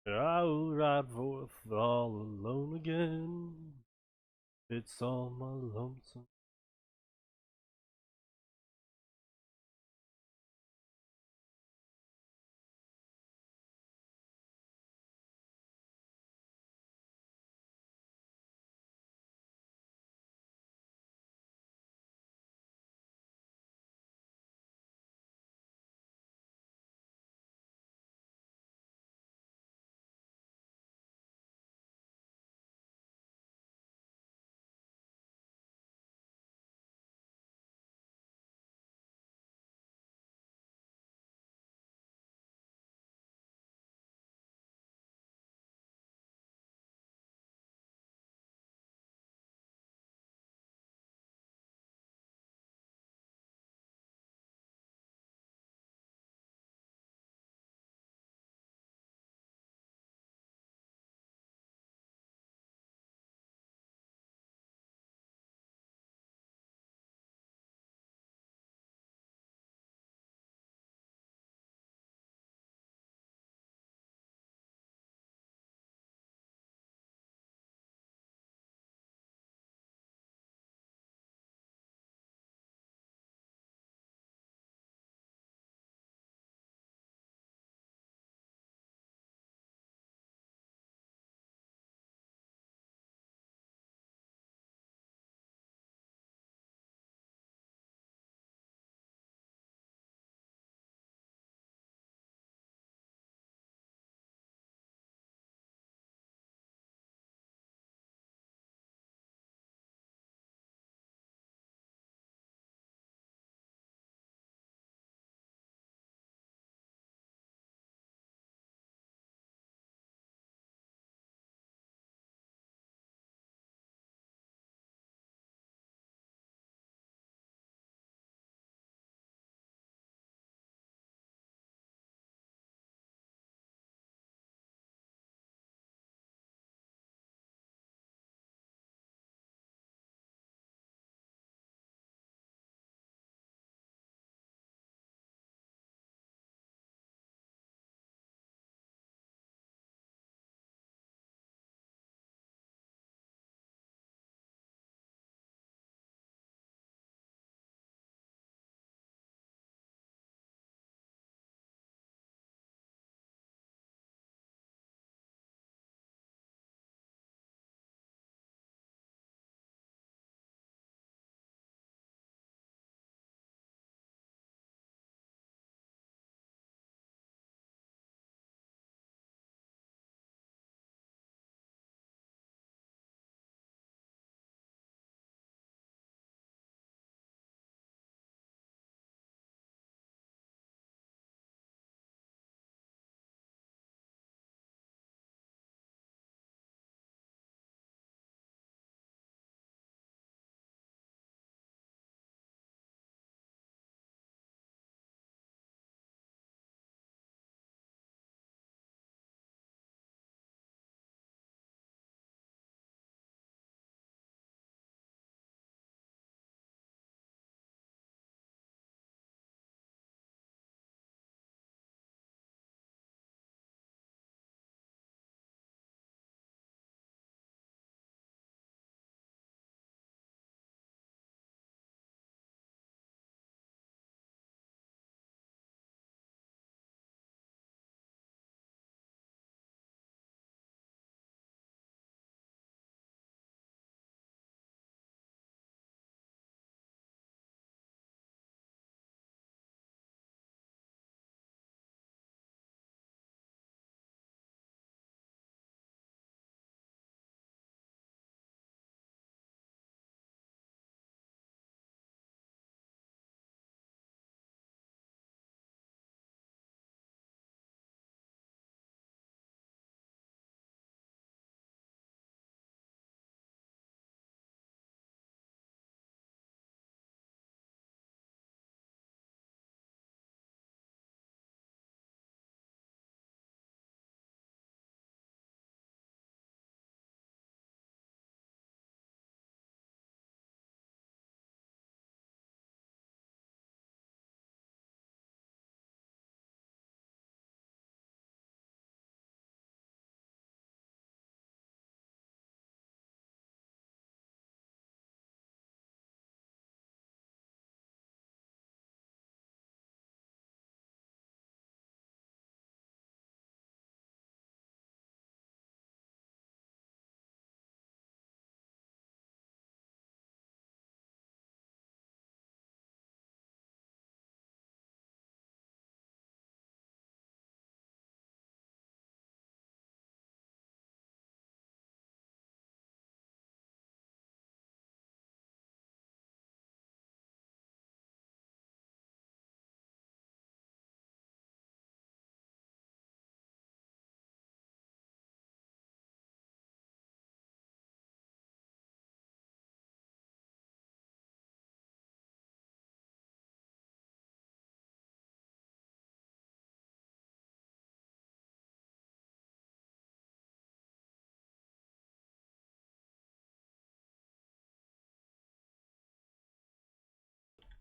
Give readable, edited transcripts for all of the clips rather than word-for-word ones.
I will ride forth all alone again. It's all my lonesome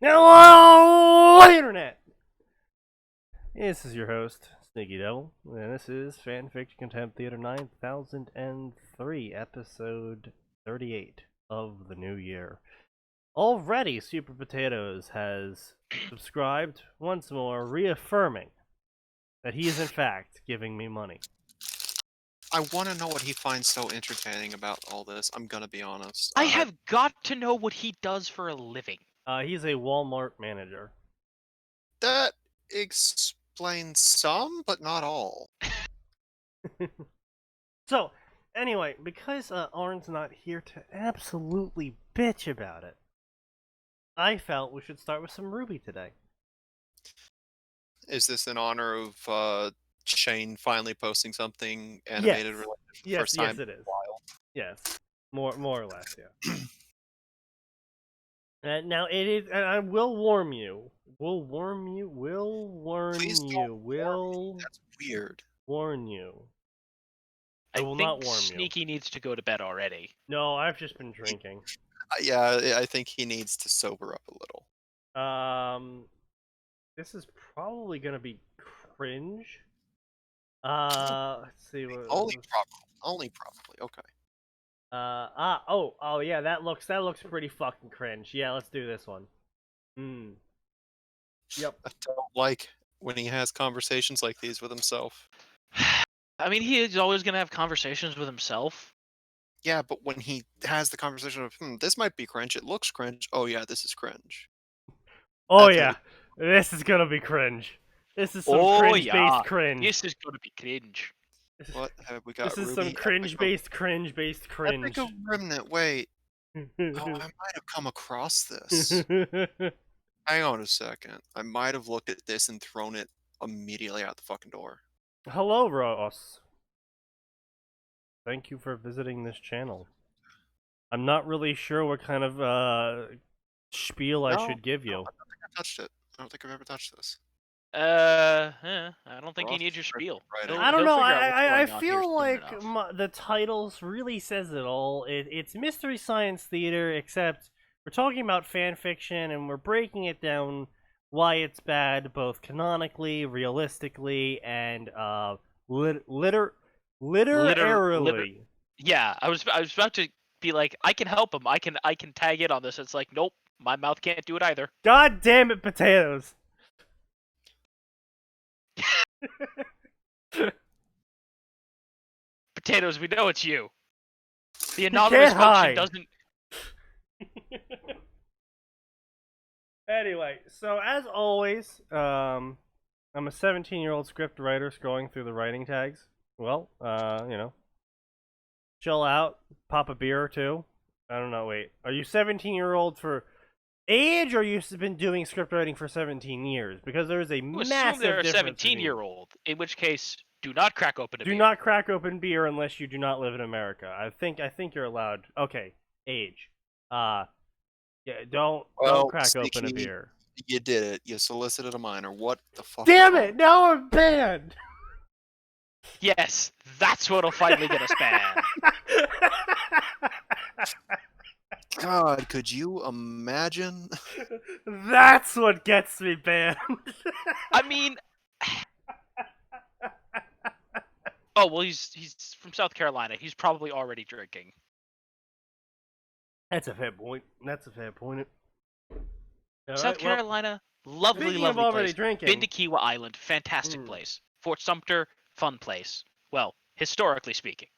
Hello, Internet! This is your host, SneakyDevil, and this is Fanfiction Contempt Theater 9003, episode 38 of the new year. Already, Super Potatoes has subscribed once more, reaffirming that he is in fact giving me money. I want to know what he finds so entertaining about all this. I'm gonna be honest. I have got to know what he does for a living. He's a Walmart manager. That explains some, but not all. So, anyway, because Arn's not here to absolutely bitch about it, I felt we should start with some Ruby today. Is this in honor of Shane finally posting something animated related for the first time? Yes, it is. Yes, more or less, yeah. Now it is, and I will warn you. Will warn you. Will warn Please you. don't Will That's weird. warn you. I will think not warn you. Sneaky needs to go to bed already. No, I've just been drinking. Yeah, I think he needs to sober up a little. This is probably gonna be cringe. Let's see what. Only probably. Okay. Oh yeah, that looks pretty fucking cringe. Yeah, let's do this one. Yep. I don't like when he has conversations like these with himself. I mean, he is always going to have conversations with himself. Yeah, but when he has the conversation of, this might be cringe, it looks cringe, oh yeah, this is cringe. Oh yeah, this is gonna be cringe. This is some cringe-based cringe. This is going to be cringe. What have we got? This is Ruby? some cringe-based cringe. Epic of Remnant, wait. Oh, I might have come across this. Hang on a second. I might have looked at this and thrown it immediately out the fucking door. Hello, Ross. Thank you for visiting this channel. I'm not really sure what kind of spiel I should give you. I don't think I touched it. I don't think I've ever touched this. I don't think he Ross needs your spiel. I don't know. I feel like the titles really says it all. It's Mystery Science Theater, except we're talking about fan fiction and we're breaking it down why it's bad, both canonically, realistically, and literarily. Yeah, I was about to be like, I can help him. I can tag in on this. It's like, nope, my mouth can't do it either. God damn it, potatoes. Potatoes, we know it's you. The anonymous function doesn't. Anyway, so as always, I'm a 17-year-old script writer going through the writing tags. Well, you know, chill out, pop a beer or two. I don't know, wait. Are you 17-year-old for age, or you've been doing script writing for 17 years? Because there is a massive difference. They're a 17-year-old, in which case, do not crack open a beer. Do not crack open beer unless you do not live in America. I think you're allowed. Okay, age. Yeah, don't crack open a beer. You did it. You solicited a minor. What the fuck? Damn it! Now I'm banned! Yes, that's what'll finally get us banned. God, could you imagine? That's what gets me banned. I mean... Oh, well, he's from South Carolina. He's probably already drinking. That's a fair point. South Carolina, lovely place. Drinking. Been to Kiwa Island, fantastic place. Fort Sumter, fun place. Well, historically speaking.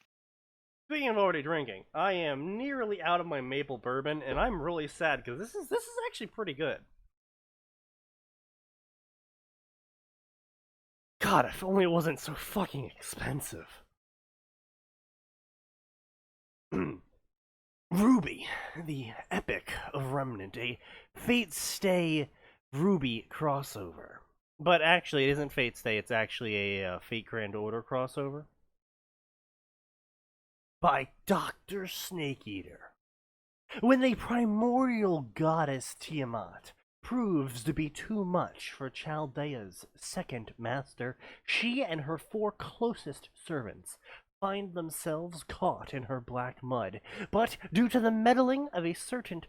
Speaking of already drinking, I am nearly out of my maple bourbon, and I'm really sad because this is actually pretty good. God, if only it wasn't so fucking expensive. Ruby, the Epic of Remnant, a Fate Stay Ruby crossover. But actually, it isn't Fate Stay, it's actually a Fate Grand Order crossover. By Dr. Snake Eater. When the primordial goddess Tiamat proves to be too much for Chaldea's second master, she and her 4 closest servants find themselves caught in her black mud, but due to the meddling of a certain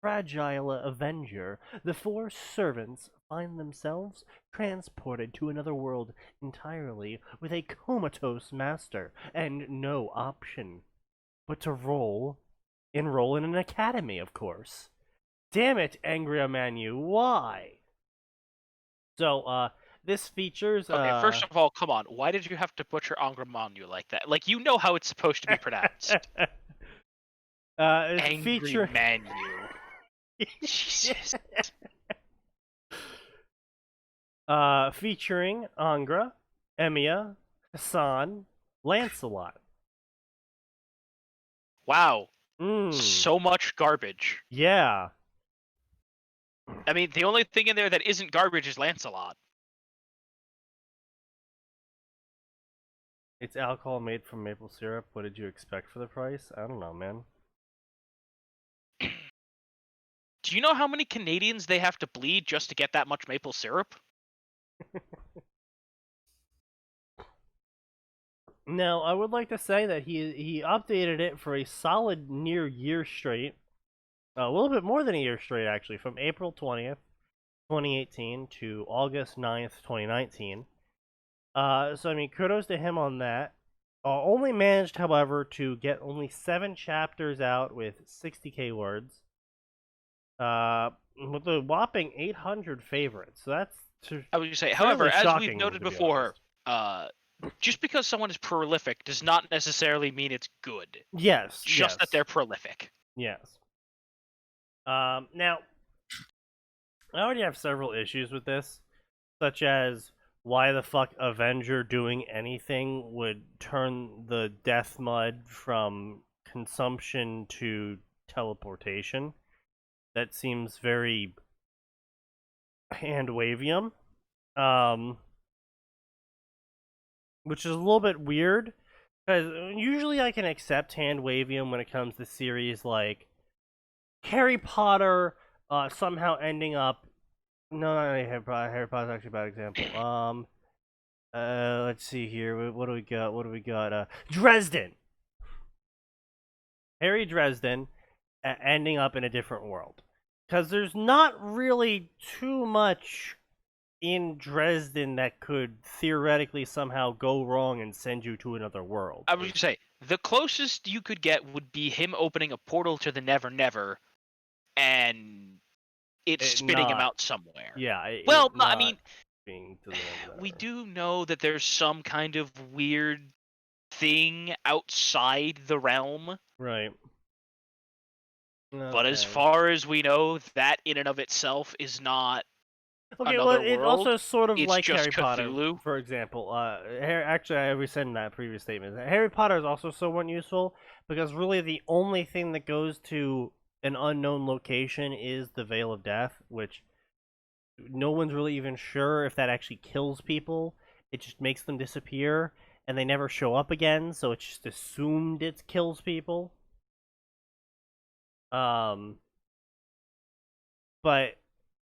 fragile avenger, the four servants find themselves transported to another world entirely with a comatose master and no option but to enroll in an academy, of course. Damn it, Angria Manu, why? So, this features, Okay, first of all, come on. Why did you have to butcher Angramanu like that? Like, you know how it's supposed to be pronounced. it's Angry Manu. Jesus. Featuring Angra, Emiya, Hassan, Lancelot. Wow. Mm, So much garbage. yeah. I mean, the only thing in there that isn't garbage is Lancelot. It's alcohol made from maple syrup. What did you expect for the price? I don't know, man. Do you know how many Canadians they have to bleed just to get that much maple syrup? Now, I would like to say that he updated it for a solid near year straight. A little bit more than a year straight, actually, from April 20th, 2018 to August 9th, 2019. So, I mean, kudos to him on that. Only managed, however, to get only 7 chapters out with 60k words. With a whopping 800 favorites. So that's I would say, however, fairly as shocking, we've noted to be before, just because someone is prolific does not necessarily mean it's good. yes, Just that they're prolific. yes. Now, I already have several issues with this, such as why the fuck Avenger doing anything would turn the Death Mud from consumption to teleportation. That seems very hand-wavium. Which is a little bit weird, because usually I can accept hand-wavium when it comes to series like Harry Potter somehow ending up... No, not Harry Potter. Harry Potter's actually a bad example. Let's see here. What do we got? Dresden! Harry Dresden ending up in a different world. Because there's not really too much in Dresden that could theoretically somehow go wrong and send you to another world. I would say, the closest you could get would be him opening a portal to the Never Never, and it's spitting him out somewhere. Yeah. Well, no, I mean, we do. do know that there's some kind of weird thing outside the realm. Right. But as far as we know, that in and of itself is not Okay, another well, world. it's also sort of It's like just Harry Potter, Cthulhu. for example. Actually, I rescind that previous statement. Harry Potter is also somewhat useful, because really the only thing that goes to an unknown location is the Veil of Death, which no one's really even sure if that actually kills people. It just makes them disappear, and they never show up again, so it's just assumed it kills people. But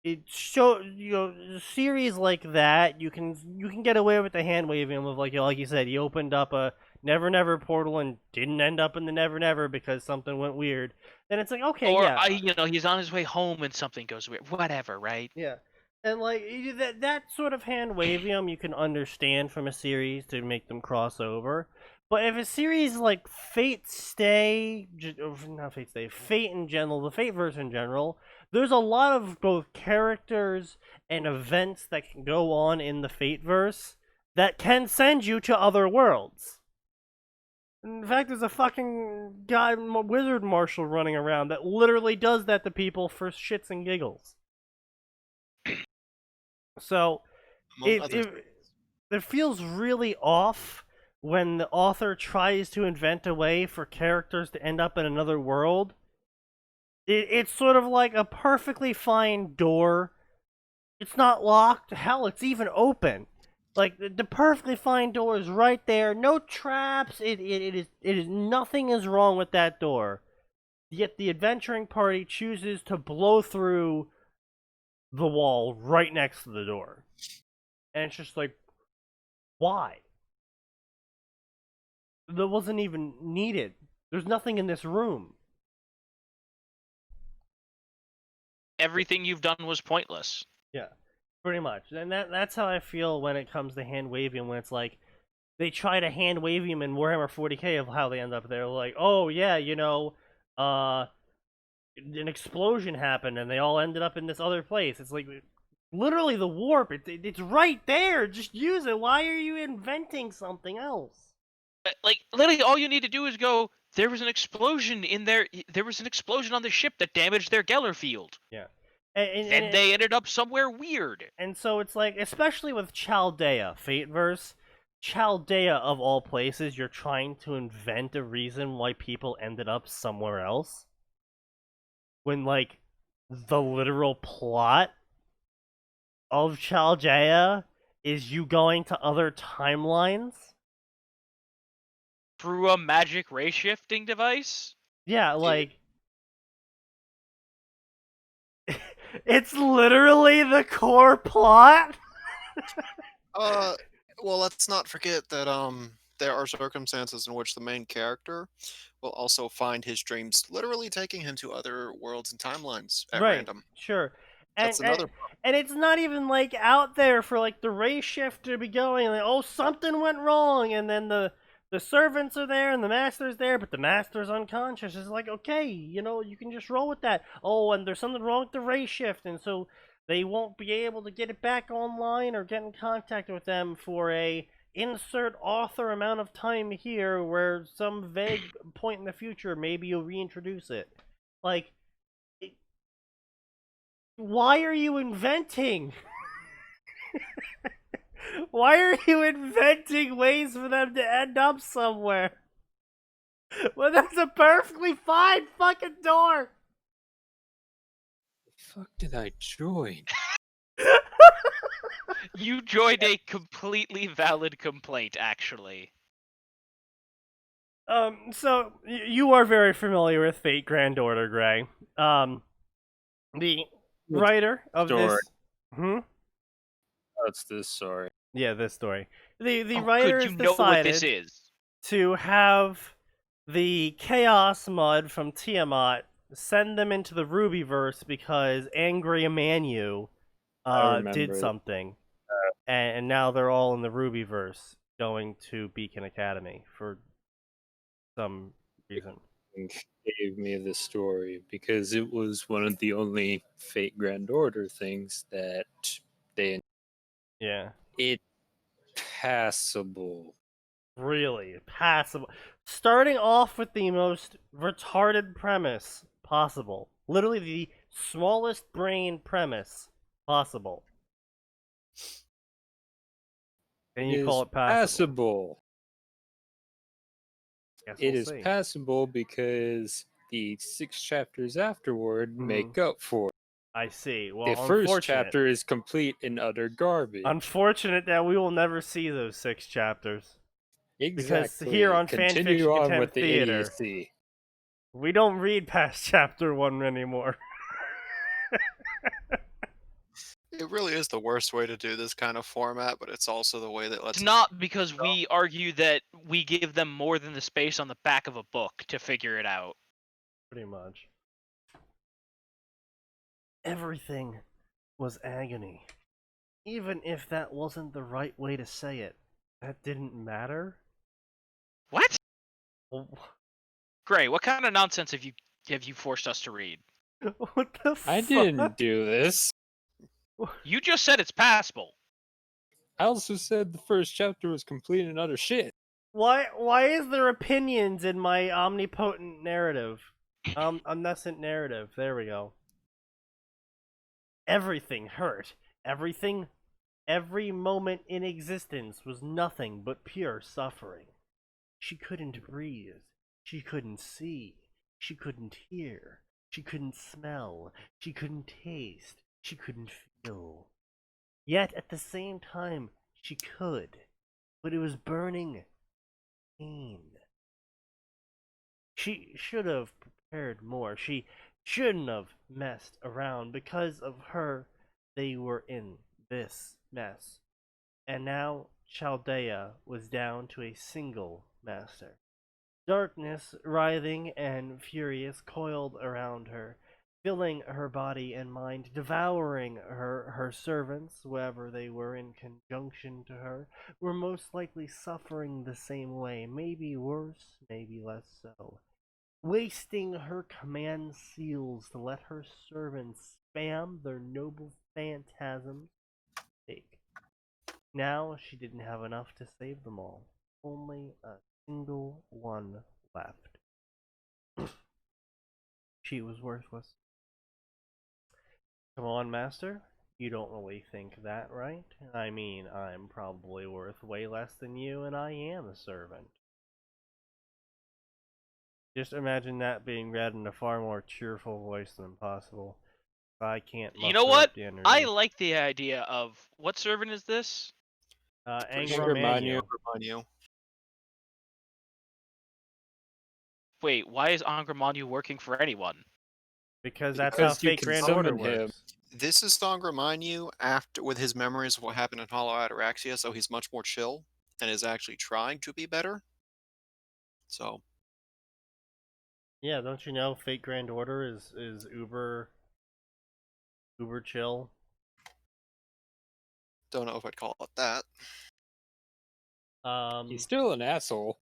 it series like that, you can get away with the hand waving of like you said, he opened up a Never Never portal and didn't end up in the Never Never because something went weird. Then it's like, okay, or yeah, he's on his way home and something goes weird. Whatever, right? yeah. And like that sort of hand wavium you can understand from a series to make them cross over. But if a series like Fate in general, the Fate verse in general, there's a lot of both characters and events that can go on in the Fate verse that can send you to other worlds. In fact, there's a fucking wizard marshal running around that literally does that to people for shits and giggles. So it feels really off when the author tries to invent a way for characters to end up in another world. It's sort of like a perfectly fine door. It's not locked. Hell, it's even open. Like the perfectly fine door is right there. No traps. It is nothing is wrong with that door. Yet the adventuring party chooses to blow through the wall right next to the door. And it's just like, why? That wasn't even needed. There's nothing in this room. everything you've done was pointless. Yeah, pretty much. And that's how I feel when it comes to hand waving. When it's like they try to hand wave him in Warhammer 40k of how they end up there. Like, oh yeah, an explosion happened and they all ended up in this other place. It's like literally the warp. It's right there. Just use it. Why are you inventing something else? Like literally, all you need to do is go. There was an explosion in there. There was an explosion on the ship that damaged their Geller field. Yeah. Then they ended up somewhere weird. And so it's like, especially with Chaldea, Fateverse, Chaldea of all places, you're trying to invent a reason why people ended up somewhere else. When, like, the literal plot of Chaldea is you going to other timelines. Through a magic ray shifting device? Yeah, like... it's literally the core plot? Well, let's not forget that there are circumstances in which the main character will also find his dreams literally taking him to other worlds and timelines at random. Sure. That's another and it's not even like out there for like the ray shift to be going like, oh, something went wrong, and then the servants are there and the master's there, but the master's unconscious. It's like, okay, you can just roll with that. Oh, and there's something wrong with the ray shift, and so they won't be able to get it back online or get in contact with them for a insert author amount of time here, where some vague point in the future maybe you'll reintroduce it. Like, why are you inventing? Why are you inventing ways for them to end up somewhere? Well, that's a perfectly fine fucking door. The fuck did I join? You joined a completely valid complaint, actually. So you are very familiar with Fate Grand Order, Gray. The writer of this. That's this story. Yeah, this story. The Oh, writer good, has you know what this decided is. to have the Chaos Mud from Tiamat send them into the Rubyverse because Angry Emanu did something. And now they're all in the Rubyverse going to Beacon Academy for some reason. Gave me the story because it was one of the only Fate Grand Order things that they... Yeah. It passable. Really passable. Starting off with the most retarded premise possible. Literally the smallest brain premise possible. And you call it passable. It is passable because the 6 chapters afterward make up for it. I see. Well, the first chapter is complete and utter garbage. Unfortunate that we will never see those 6 chapters. Exactly. Because here on Continue Fanfiction on Contempt with the Theater, idiocy. We don't read past chapter 1 anymore. It really is the worst way to do this kind of format, but it's also the way that lets... It's not because we argue that we give them more than the space on the back of a book to figure it out. Pretty much. Everything was agony. Even if that wasn't the right way to say it, that didn't matter? What? Well, Gray, what kind of nonsense have you forced us to read? what the fuck? I didn't do this. You just said it's passable. I also said the first chapter was complete and utter shit. Why is there opinions in my omnipotent narrative? Omniscient narrative. There we go. Everything hurt. Every moment in existence was nothing but pure suffering. She couldn't breathe. She couldn't see. She couldn't hear. She couldn't smell. She couldn't taste. She couldn't feel. Yet at the same time, she could. But it was burning pain. She should have prepared more. She shouldn't have messed around. Because of her, they were in this mess. And now Chaldea was down to a single master. Darkness, writhing and furious, coiled around her. filling her body and mind, devouring her servants, whoever they were in conjunction to her, were most likely suffering the same way, maybe worse, maybe less so. Wasting her command seals to let her servants spam their noble phantasms. Now she didn't have enough to save them all. Only a single one left. She was worthless. Come on, Master. You don't really think that, right? I mean, I'm probably worth way less than you, and I am a servant. Just imagine that being read in a far more cheerful voice than possible. I can't muster You know what? up the energy. I like the idea of what servant is this? Angramanu. Angramanu. Wait, why is Angramanu working for anyone? Because that's Because how you Fake can Grand Order summon him. works. This is Angramanu after with his memories of what happened in Hollow Ataraxia, so he's much more chill and is actually trying to be better. So Yeah, don't you know Fake Grand Order is uber chill? don't know if I'd call it that. He's still an asshole.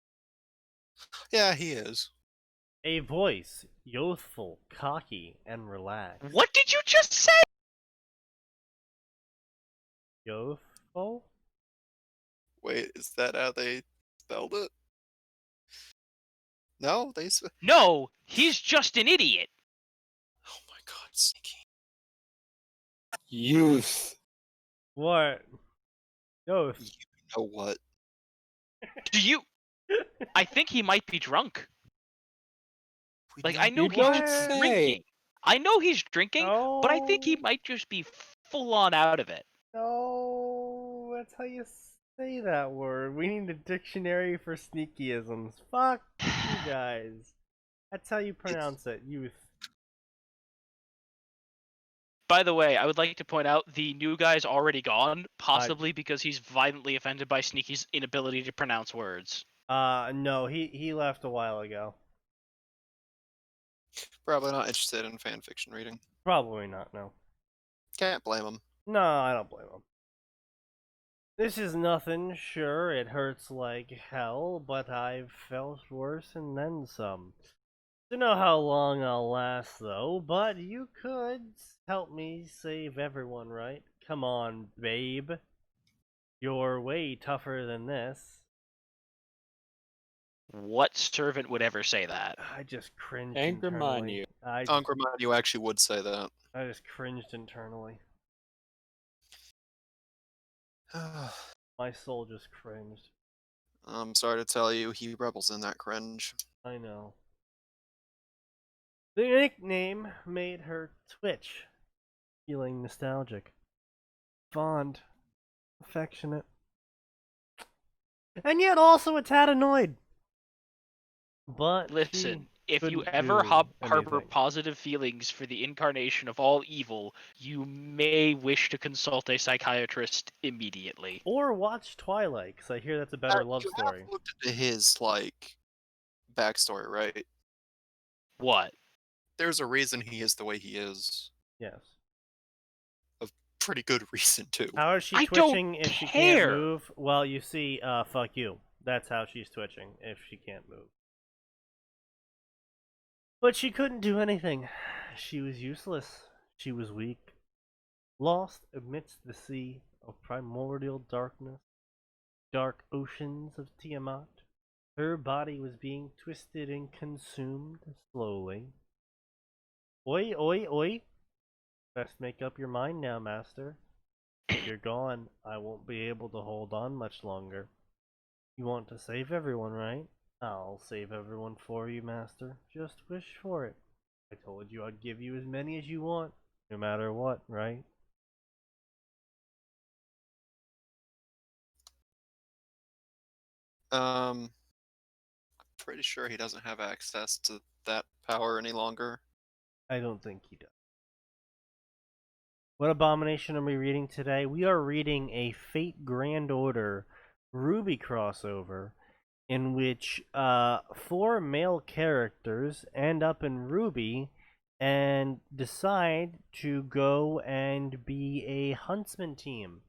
Yeah, he is. A voice, youthful, cocky, and relaxed. What did you just say? Youthful? Wait, is that how they spelled it? No, No, he's just an idiot. Oh my god, Sneaky. Youth. What? Youth. You know what? Do you? I think he might be drunk. We Like, know I know You he's don't just say. drinking. I know he's drinking, but I think he No. might just be full on out of it. No, that's how you say that word. We need a dictionary for sneakyisms. Fuck you guys. That's how you pronounce it, youth. By the way, I would like to point out the new guy's already gone, possibly because he's violently offended by Sneaky's inability to pronounce words. No, he left a while ago. Probably not interested in fanfiction reading. Probably not, no. Can't blame him. No, I don't blame him. This is nothing, sure, it hurts like hell, but I've felt worse and then some. Don't know how long I'll last, though, but you could help me save everyone, right? Come on, babe. You're way tougher than this. What servant would ever say that? I just cringed Angramanu. internally. I Angramanu actually would say that. just cringed internally. I'm My soul just cringed. sorry to tell you, he rebels in that cringe. I know. The nickname made her twitch, feeling nostalgic, fond, affectionate, and yet also a tad annoyed. But Listen, if you couldn't ever do harbor anything. positive feelings for the incarnation of all evil, you may wish to consult a psychiatrist immediately. Or watch Twilight, because I hear that's a better love you story. have looked into his backstory, right? What? There's a reason he is the way he is. Yes. Pretty good reason too. How is she I don't twitching if she can't care. move? Well, you see, fuck you. That's how she's twitching if she can't move. But she couldn't do anything. She was useless. She was weak. Lost amidst the sea of primordial darkness, dark oceans of Tiamat. Her body was being twisted and consumed slowly. Oi, oi, oi. Best make up your mind now, Master. If you're gone, I won't be able to hold on much longer. You want to save everyone, right? I'll save everyone for you, Master. Just wish for it. I told you I'd give you as many as you want, no matter what, right? Pretty sure he doesn't have access to that power any longer. I don't think he does. What abomination are we reading today? We are reading a Fate Grand Order Ruby crossover in which 4 male characters end up in Ruby and decide to go and be a huntsman team.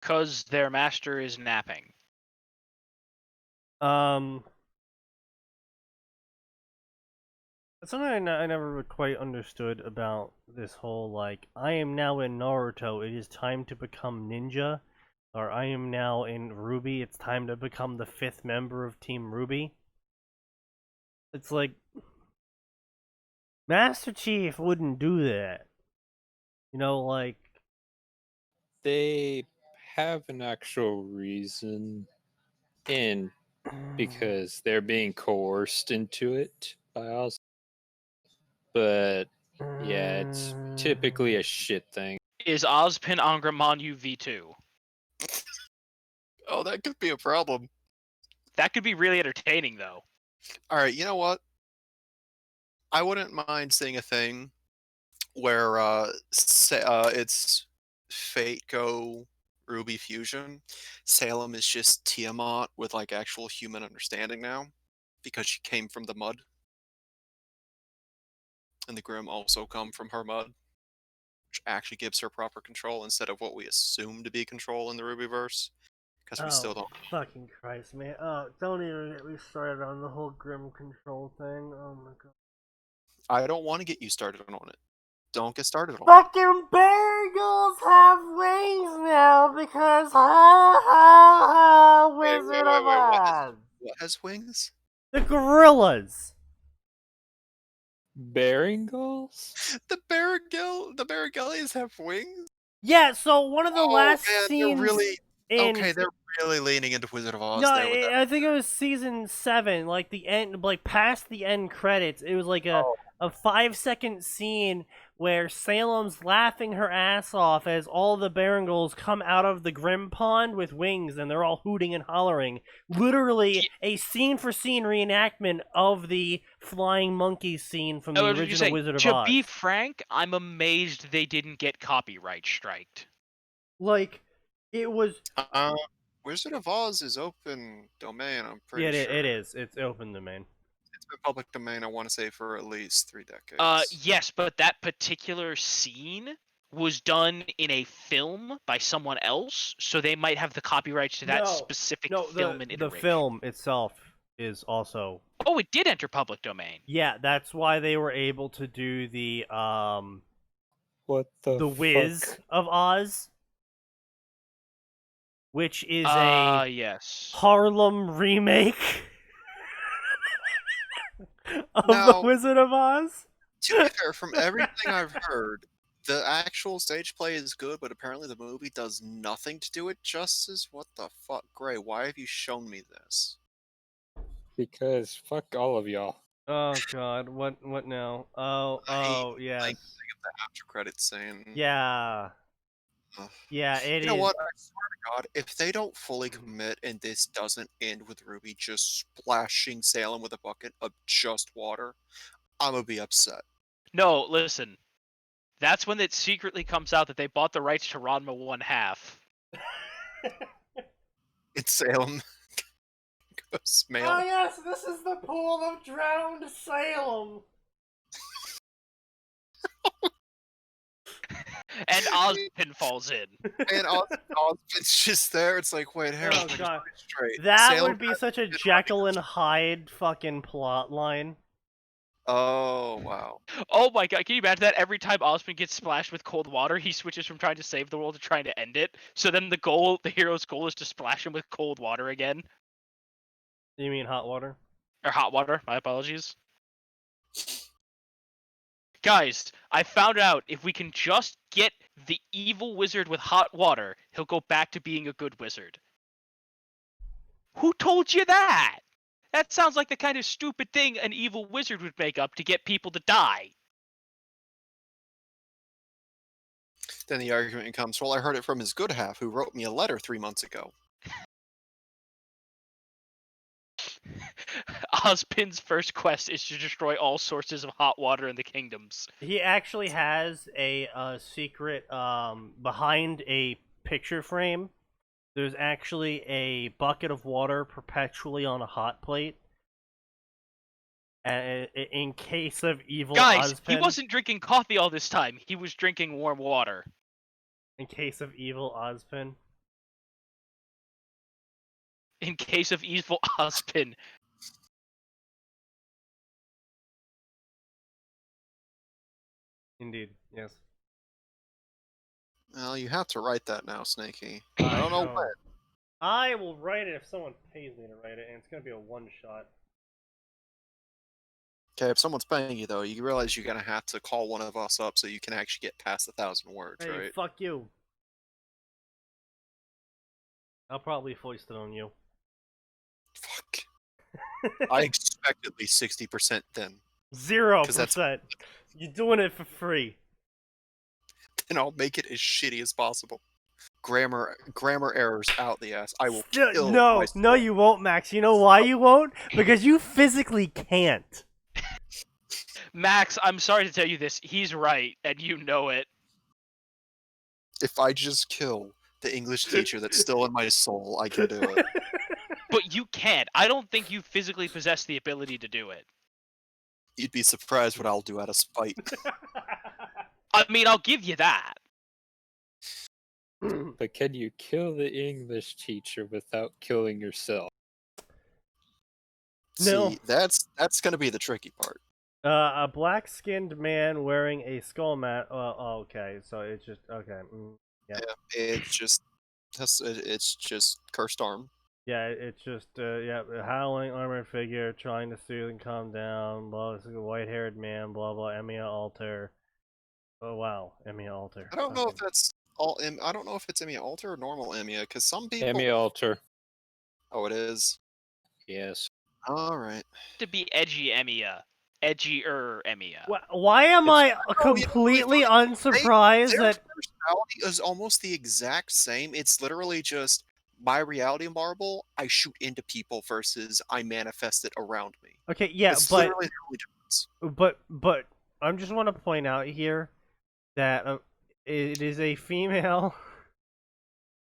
Because their master is napping. That's something I never quite understood about this whole, like, I am now in Naruto, it is time to become ninja, or I am now in Ruby, it's time to become the 5th member of Team Ruby. It's like, Master Chief wouldn't do that. You know, like... They have an actual reason in because they're being coerced into it by us. But yeah, it's typically a shit thing. Is Ozpin Angramanyu V2? Oh, that could be a problem. That could be really entertaining, though. All right, you know what? I wouldn't mind seeing a thing where it's Fate Go Ruby Fusion. Salem is just Tiamat with like actual human understanding now, because she came from the mud, and the Grimm also come from her mud, which actually gives her proper control instead of what we assume to be control in the Rubyverse, because we still don't. Fucking Christ, man. Oh, don't even get me started on the whole Grim control thing. Oh my god. I don't want to get you started on it. Don't get started on it. Fucking beagles have wings now because Wizard of Oz. What has wings? The gorillas. Beringals? The Baragillies have wings? Yeah, so one of the last man, scenes they're really leaning into Wizard of Oz No, there with that. I think it was season 7, like the end, like past the end credits. It was like a 5-second scene where Salem's laughing her ass off as all the Barangles come out of the Grim Pond with wings, and they're all hooting and hollering. Literally a scene-for-scene reenactment of the flying monkey scene from the original Wizard of Oz. To be frank, I'm amazed they didn't get copyright striked. Like, it was... Wizard of Oz is open domain, I'm pretty sure. Yeah, it is. It's open domain. It's been public domain, I want to say, for at least 3 decades. Yes, but that particular scene was done in a film by someone else, so they might have the copyrights to that specific film and iteration. The film itself is also... Oh, it did enter public domain. Yeah, that's why they were able to do the What the Wiz fuck? of Oz, which is a Harlem remake of the Wizard of Oz. To be fair, from everything I've heard, the actual stage play is good, but apparently the movie does nothing to do it justice. What the fuck, Gray? Why have you shown me this? Because fuck all of y'all. Oh god, what now? Oh, yeah. Like, think of the after credits scene. Yeah. Yeah, it is. You know what? I swear to God, if they don't fully commit and this doesn't end with Ruby just splashing Salem with a bucket of just water, I'm gonna be upset. No, listen. That's when it secretly comes out that they bought the rights to Ranma 1/2. It's Salem. Oh yes, this is the pool of drowned Salem. And Ozpin falls in. And Ozpin's just there. It's like, wait, Harold, oh god, straight. that Salem would be such a Jekyll and Hyde fucking plot line. Oh wow. Oh my god, can you imagine that? Every time Ozpin gets splashed with cold water, he switches from trying to save the world to trying to end it. So then the hero's goal is to splash him with cold water again. You mean hot water? Or hot water, my apologies. Guys, I found out if we can just get the evil wizard with hot water, he'll go back to being a good wizard. Who told you that? That sounds like the kind of stupid thing an evil wizard would make up to get people to die. Then the argument comes, well, I heard it from his good half, who wrote me a letter 3 months ago. Ozpin's first quest is to destroy all sources of hot water in the kingdoms. He actually has a secret behind a picture frame. There's actually a bucket of water perpetually on a hot plate. In case of evil Guys, he Ozpin. wasn't drinking coffee all this time. He was drinking warm water. In case of evil Ozpin. In case of evil Ozpin. Indeed, yes. Well, you have to write that now, Snaky. I don't know when. I will write it if someone pays me to write it, and it's gonna be a one-shot. Okay, if someone's paying you though, you realize you're gonna have to call one of us up so you can actually get past 1,000 words, Hey, right? fuck you. I'll probably foist it on you. Fuck. I expect at least 60% then. 0%. You're doing it for free. Then I'll make it as shitty as possible. Grammar errors out the ass. I will kill No, myself. no, you won't, Max. You know why you won't? Because you physically can't. Max, I'm sorry to tell you this. He's right, and you know it. If I just kill the English teacher that's still in my soul, I can do it. But you can't. I don't think you physically possess the ability to do it. You'd be surprised what I'll do out of spite. I mean, I'll give you that. But can you kill the English teacher without killing yourself? No. See, that's gonna be the tricky part. A black-skinned man wearing a skull mat. Oh, okay. So it's just okay. Yeah. It's just cursed arm. Yeah, it's just yeah, a howling armored figure trying to soothe and calm down. Blah, this is a white-haired man. Blah blah. Emiya Alter. Oh wow, Emiya Alter. I don't know if that's all. I don't know if it's Emiya Alter or normal Emiya, because some people. Emiya Alter. Oh, it is. Yes. All right. To be edgy Emiya. Edgier Emiya. Why am I completely unsurprised Their that personality is almost the exact same. It's literally just my reality marble. I shoot into people versus I manifest it around me. okay, yeah, It's but literally the only difference. but I just want to point out here that it is a female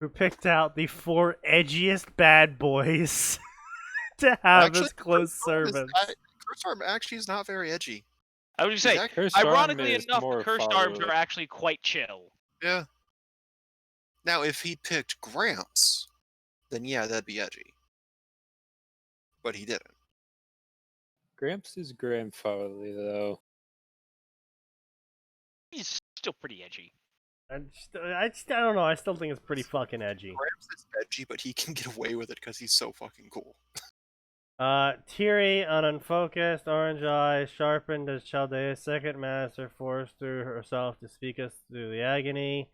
who picked out the 4 edgiest bad boys to have as close servants. Cursed Arm actually is not very edgy. I would say, Cursed Arm ironically is enough, more the cursed arms follow- are actually quite chill. Yeah. Now, if he picked Gramps, then yeah, that'd be edgy. But he didn't. Gramps is grandfatherly though. He's still pretty edgy. I don't know. I still think it's pretty fucking edgy. Gramps is edgy, but he can get away with it because he's so fucking cool. Teary, unfocused, orange eyes, sharpened as Chaldea's second master, forced through herself to speak us through the agony.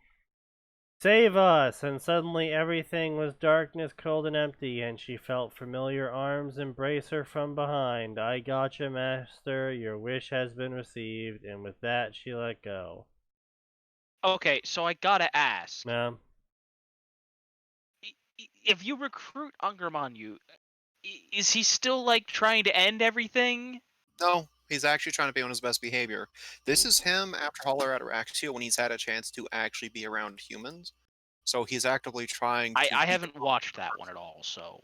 Save us! And suddenly everything was darkness, cold, and empty, and she felt familiar arms embrace her from behind. I gotcha, master. Your wish has been received, and with that, she let go. Okay, so I gotta ask. Ma'am? If you recruit Angermanu, is he still, like, trying to end everything? No, he's actually trying to be on his best behavior. This is him after Holler Ataraxia when he's had a chance to actually be around humans. So he's actively trying to... I haven't watched that one at all, so...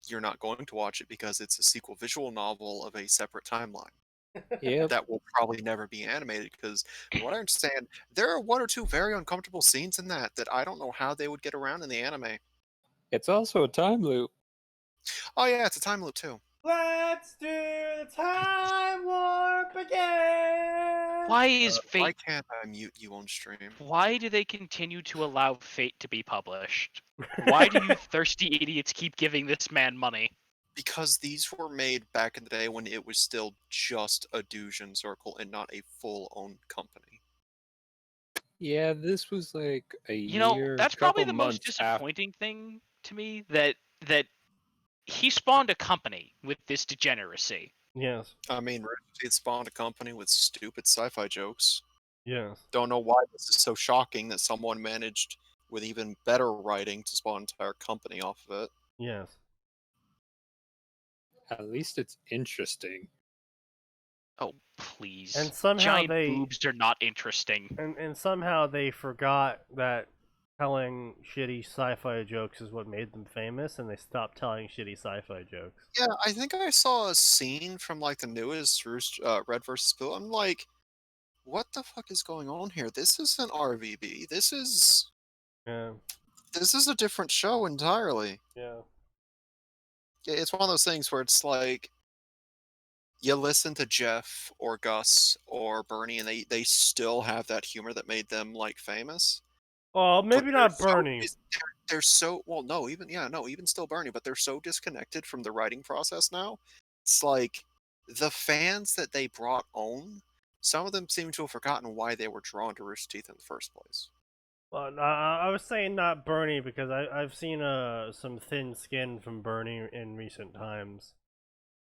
You're not going to watch it because it's a sequel visual novel of a separate timeline. Yep. That will probably never be animated because, from what I understand, there are 1 or 2 very uncomfortable scenes in that I don't know how they would get around in the anime. It's also a time loop. Oh yeah, it's a time loop too. Let's do the time warp again! Why is Why Fate... can't I mute you on stream? Why do they continue to allow Fate to be published? Why do you thirsty idiots keep giving this man money? Because these were made back in the day when it was still just a Dujin Circle and not a full-owned company. Yeah, this was like a You know, year. that's probably the couple most months after. disappointing thing to me, that he spawned a company with this degeneracy. Yes, I mean, it spawned a company with stupid sci-fi jokes. yes. Don't know why this is so shocking that someone managed, with even better writing, to spawn an entire company off of it. Yes. At least it's interesting. Oh, please. And somehow Giant they boobs are not interesting. and somehow they forgot that telling shitty sci-fi jokes is what made them famous, and they stopped telling shitty sci-fi jokes. Yeah, I think I saw a scene from like the newest Red vs. Blue. I'm like, what the fuck is going on here? This isn't RVB. This is Yeah, a different show entirely. yeah. It's one of those things where it's like you listen to Jeff or Gus or Bernie, and they still have that humor that made them like famous. Oh, But maybe not Bernie. They're so well, no, even still Bernie, but they're so disconnected from the writing process now. It's like the fans that they brought on. Some of them seem to have forgotten why they were drawn to Rooster Teeth in the first place. Well, no, I was saying not Bernie because I've seen some thin skin from Bernie in recent times,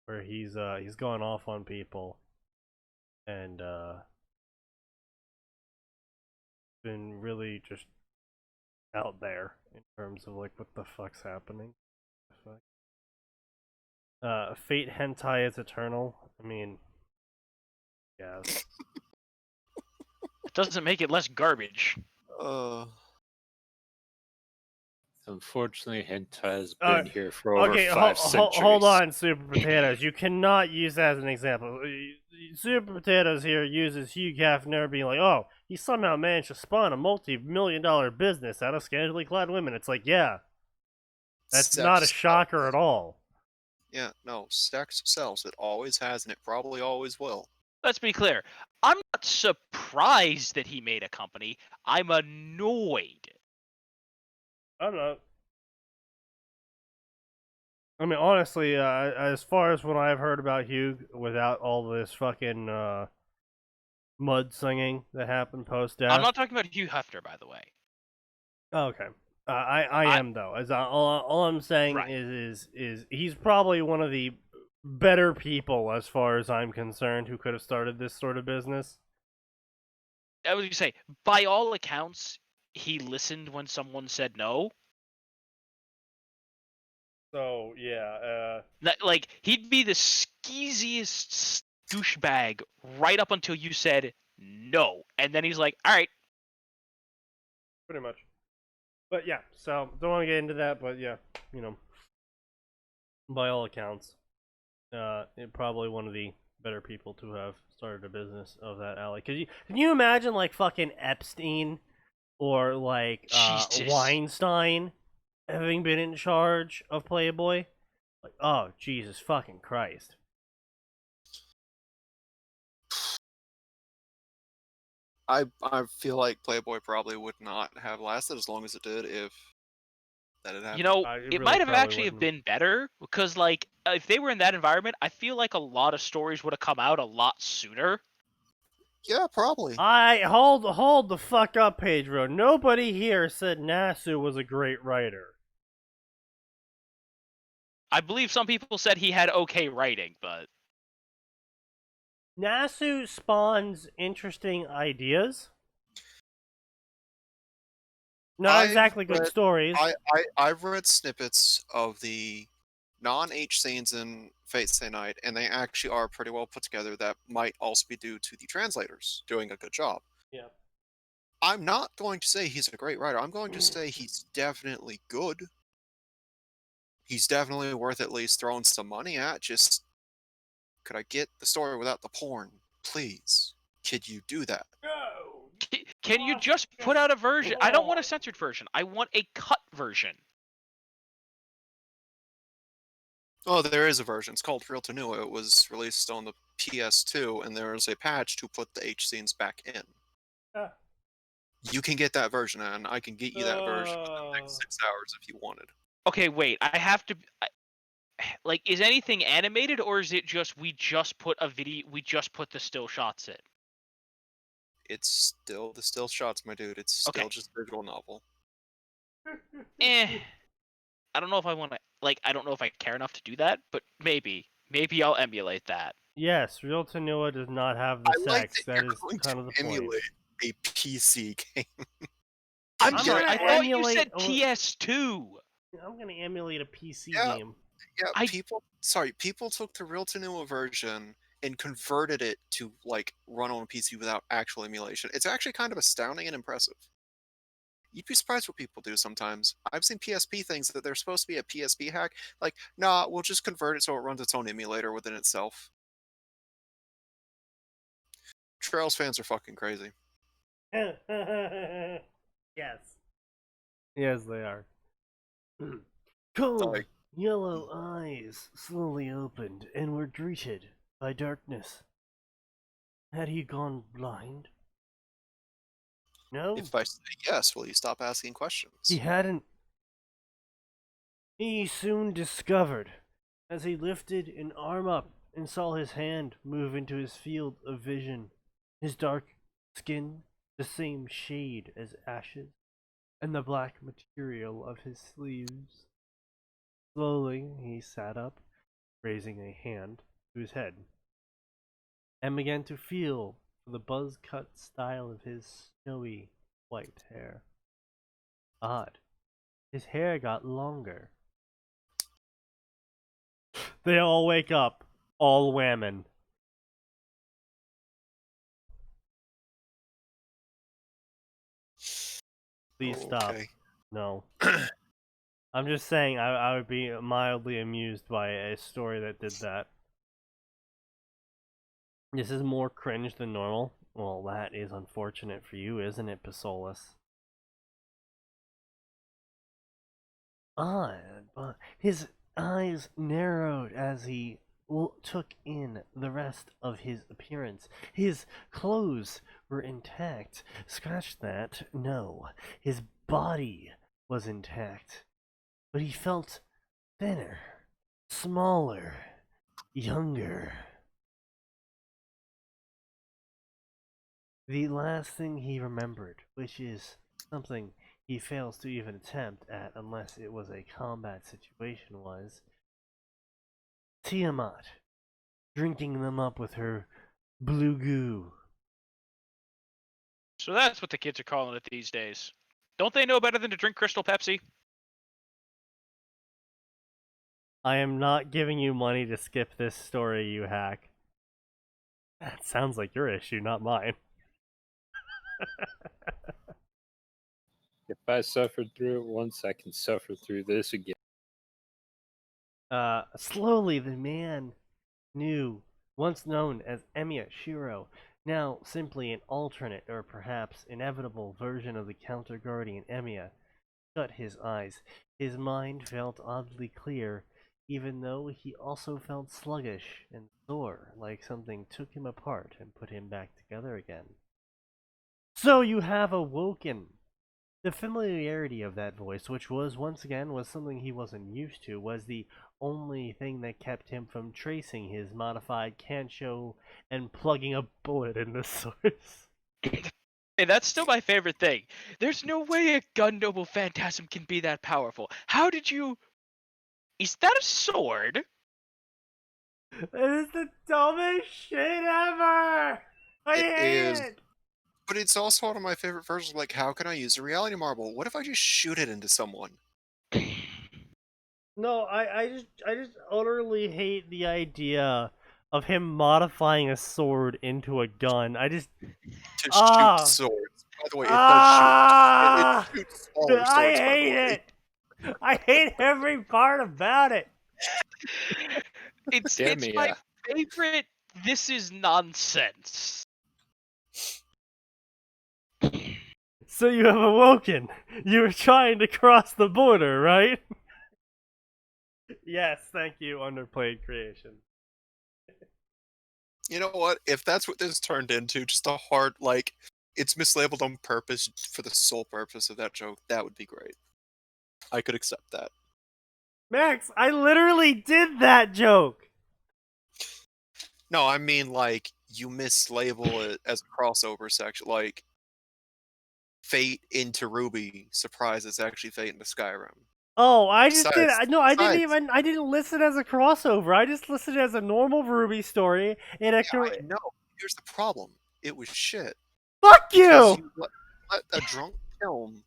where he's going off on people, and been really just out there in terms of like what the fuck's happening. Fate hentai is eternal. I mean, yes. It doesn't make it less garbage. Unfortunately, hentai has been here for over Okay, 5 centuries. hold on, Super Potatoes. You cannot use that as an example. Super Potatoes here uses Hugh Hefner being like, oh, he somehow managed to spawn a multi-million-dollar business out of scantily clad women. It's like, yeah, that's not a shocker at all. Yeah, no, sex sells. It always has, and it probably always will. Let's be clear. I'm not surprised that he made a company. I'm annoyed. I don't know. I mean, honestly, as far as what I've heard about Hugh, without all this fucking mud-singing that happened post-death... I'm not talking about Hugh Hefner, by the way. Okay. I am, though. All I'm saying Right. is he's probably one of the better people, as far as I'm concerned, who could have started this sort of business. I was going to say, by all accounts, he listened when someone said no. So, yeah, Like, he'd be the skeeziest douchebag right up until you said no. And then he's like, alright. pretty much. But yeah, so, don't want to get into that, but yeah, you know, by all accounts, probably one of the better people to have started a business of that alley. Can you imagine, like, fucking Epstein or, like, Jesus. Weinstein having been in charge of Playboy? Like, oh, Jesus fucking Christ. I feel like Playboy probably would not have lasted as long as it did if that had happened. You know, It it really might have probably actually have wouldn't. been better because, like, if they were in that environment, I feel like a lot of stories would have come out a lot sooner. Yeah, probably. Hold the fuck up, Pedro. Nobody here said Nasu was a great writer. I believe some people said he had okay writing, but Nasu spawns interesting ideas. Not exactly good stories. I've read snippets of the non-H scenes in Fate Stay Night, and they actually are pretty well put together. That might also be due to the translators doing a good job. Yeah. I'm not going to say he's a great writer. I'm going to say he's definitely good. He's definitely worth at least throwing some money at. Just, could I get the story without the porn, please? Could you do that? No. can you just put out a version? I don't want a censored version. I want a cut version. Oh, there is a version. It's called Real Tenua. It was released on the PS2, and there is a patch to put the H scenes back in. You can get that version, and I can get you that version in the next 6 hours if you wanted. Okay, wait. I have to. Like, is anything animated, or is it just we just put a video? We just put the still shots in. It's still the still shots, my dude. It's still Okay. just a visual novel. I don't know if I want to. Like, I don't know if I care enough to do that, but maybe I'll emulate that. Yes, Real Tenua does not have the I like sex. that That you're is going kind to of the point. emulate a PC game. I'm sorry. gonna I thought you emulate said PS2. I'm gonna emulate a PC Yeah. game. Yeah, people took the Real Tenua version and converted it to like run on a PC without actual emulation. It's actually kind of astounding and impressive. You'd be surprised what people do sometimes. I've seen PSP things that they're supposed to be a PSP hack. Like, nah, we'll just convert it so it runs its own emulator within itself. Trails fans are fucking crazy. Yes. Yes, they are. Cold, Like- yellow eyes slowly opened and were greeted by darkness. Had he gone blind? No, If I say yes, will you stop asking questions? he hadn't. He soon discovered, as he lifted an arm up and saw his hand move into his field of vision, his dark skin the same shade as ashes, and the black material of his sleeves. Slowly he sat up, raising a hand to his head, and began to feel for the buzz-cut style of his snowy white hair. Odd. His hair got longer. They all wake up, all whamming. Please stop. Okay. No. I'm just saying I would be mildly amused by a story that did that. This is more cringe than normal. Well, that is unfortunate for you, isn't it, Pasolus? But his eyes narrowed as he took in the rest of his appearance. His clothes were intact. Scratch that. No. His body was intact. But he felt thinner, smaller, younger. The last thing he remembered, which is something he fails to even attempt at unless it was a combat situation, was Tiamat drinking them up with her blue goo. So that's what the kids are calling it these days. Don't they know better than to drink Crystal Pepsi? I am not giving you money to skip this story, you hack. That sounds like your issue, not mine. If I suffered through it once, I can suffer through this again. Slowly the man knew, once known as Emiya Shiro, now simply an alternate or perhaps inevitable version of the Counter Guardian Emiya, shut his eyes. His mind felt oddly clear, even though he also felt sluggish and sore, like something took him apart and put him back together again. So you have awoken! The familiarity of that voice, which was something he wasn't used to, was the only thing that kept him from tracing his modified Kancho and plugging a bullet in the source. Hey, that's still my favorite thing. There's no way a gun noble phantasm can be that powerful. How did you... Is that a sword? It is the dumbest shit ever! I It hate is. it! But it's also one of my favorite versions. Like, how can I use a reality marble? What if I just shoot it into someone? No, I just utterly hate the idea of him modifying a sword into a gun. I just To Ah! shoot swords. By the way, Ah! it shoots smaller swords. I by the hate way. it. I hate every part about it. It's Damn my yeah. favorite. This is nonsense. So you have awoken. You were trying to cross the border, right? Yes, thank you, Underplayed Creation. You know what? If that's what this turned into, just a hard, like, it's mislabeled on purpose for the sole purpose of that joke, that would be great. I could accept that. Max, I literally did that joke. No, I mean, like, you mislabel it as a crossover section, like, Fate into Ruby, surprise, it's actually Fate into Skyrim. Oh, I just did. Besides- No, I didn't besides- even. I didn't list it as a crossover. I just listed it as a normal Ruby story. And Yeah, I know. Here's the problem. It was shit. Fuck Because you! you let a drunk film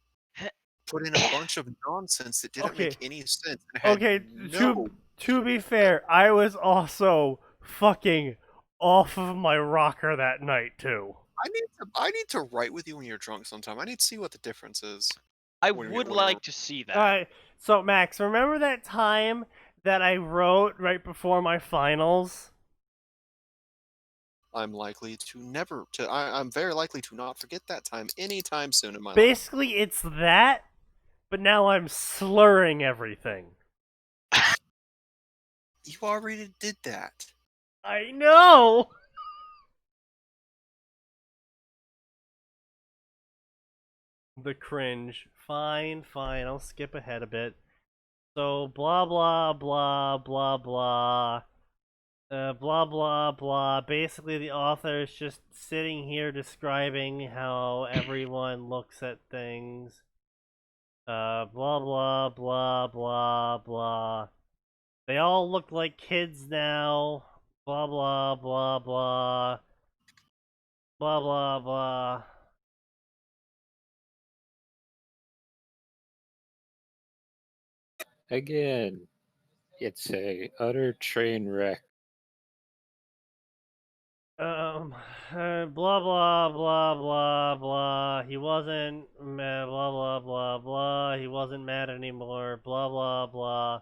put in a bunch of nonsense that didn't Okay. make any sense. And had Okay, no. to be fair, I was also fucking off of my rocker that night too. I need to write with you when you're drunk sometime. I need to see what the difference is. I When you- would when you- like to see that. Alright, so Max, remember that time that I wrote right before my finals? I'm likely to never to. I'm very likely to not forget that time anytime soon in my life. Basically, it's that, but now I'm slurring everything. You already did that. I know! The cringe. Fine, I'll skip ahead a bit. So, blah blah blah blah blah. Blah blah blah. Basically, the author is just sitting here describing how everyone looks at things. Blah blah blah blah blah. They all look like kids now. Blah blah blah blah. Blah blah blah. Again, it's a utter train wreck. Blah blah blah blah blah. He wasn't mad. Blah blah blah blah. He wasn't mad anymore. Blah blah blah.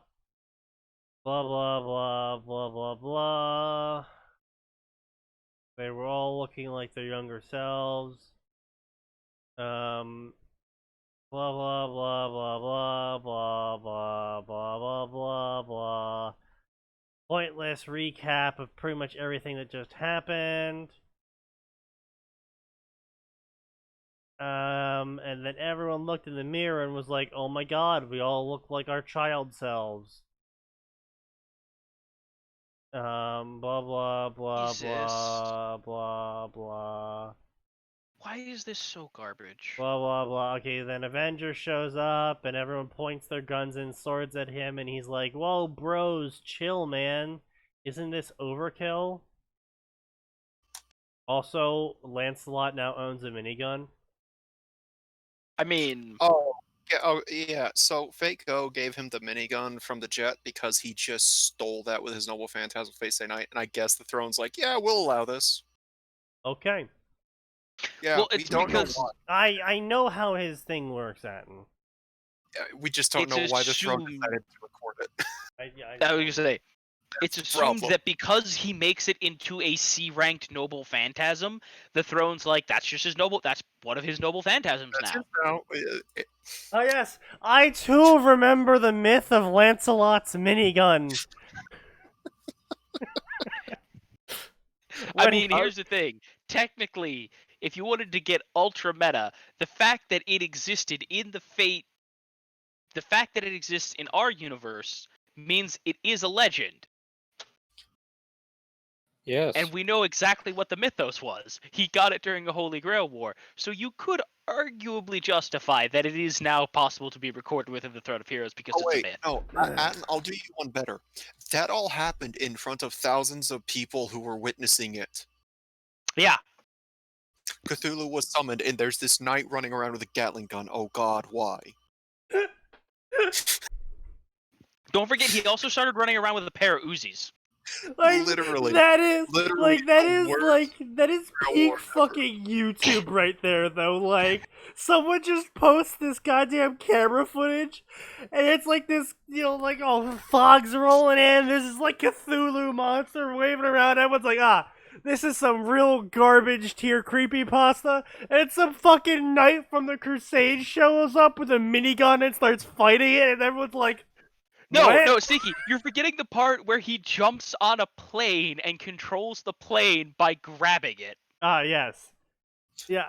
Blah blah blah blah blah blah. They were all looking like their younger selves. Blah blah blah blah blah blah blah blah blah blah blah. Pointless recap of pretty much everything that just happened. And then everyone looked in the mirror and was like, "Oh my God, we all look like our child selves." Blah blah blah Jesus. blah blah blah. Why is this so garbage? Blah blah blah. Okay, then Avenger shows up and everyone points their guns and swords at him and he's like, "Whoa, bros, chill, man. Isn't this overkill?" Also, Lancelot now owns a minigun. I mean, Oh yeah. So Fake Go gave him the minigun from the jet because he just stole that with his noble phantasm face night, and I guess the throne's like, yeah, we'll allow this. Okay. Yeah, well, we it's don't because know why. I know how his thing works, Atin. We just don't it's know why the throne assumed- decided to record it. I was gonna say, it's the assumed problem. that because he makes it into a C-ranked noble phantasm, the throne's like, that's just his noble. That's one of his noble phantasms That's now. it now. Oh yes, I too remember the myth of Lancelot's minigun. I When mean, he- here's the thing. Technically, if you wanted to get ultra meta, the fact that it existed in the fact that it exists in our universe means it is a legend. Yes. And we know exactly what the mythos was. He got it during a Holy Grail war. So you could arguably justify that it is now possible to be recorded within the Throne of Heroes because Oh it's wait, a myth. no, I'll do you one better. That all happened in front of thousands of people who were witnessing it. Yeah. Cthulhu was summoned, and there's this knight running around with a Gatling gun. Oh God, why? Don't forget, he also started running around with a pair of Uzis. like Literally. that is Literally like that the is worst like that is real peak war ever. fucking YouTube right there though. Like someone just posts this goddamn camera footage and it's like this, you know, like oh fog's rolling in, there's this like Cthulhu monster waving around, everyone's like, this is some real garbage tier creepypasta, and some fucking knight from the Crusade shows up with a minigun and starts fighting it, and everyone's like, No, what? no, Sneaky, you're forgetting the part where he jumps on a plane and controls the plane by grabbing it. Yes. Yeah.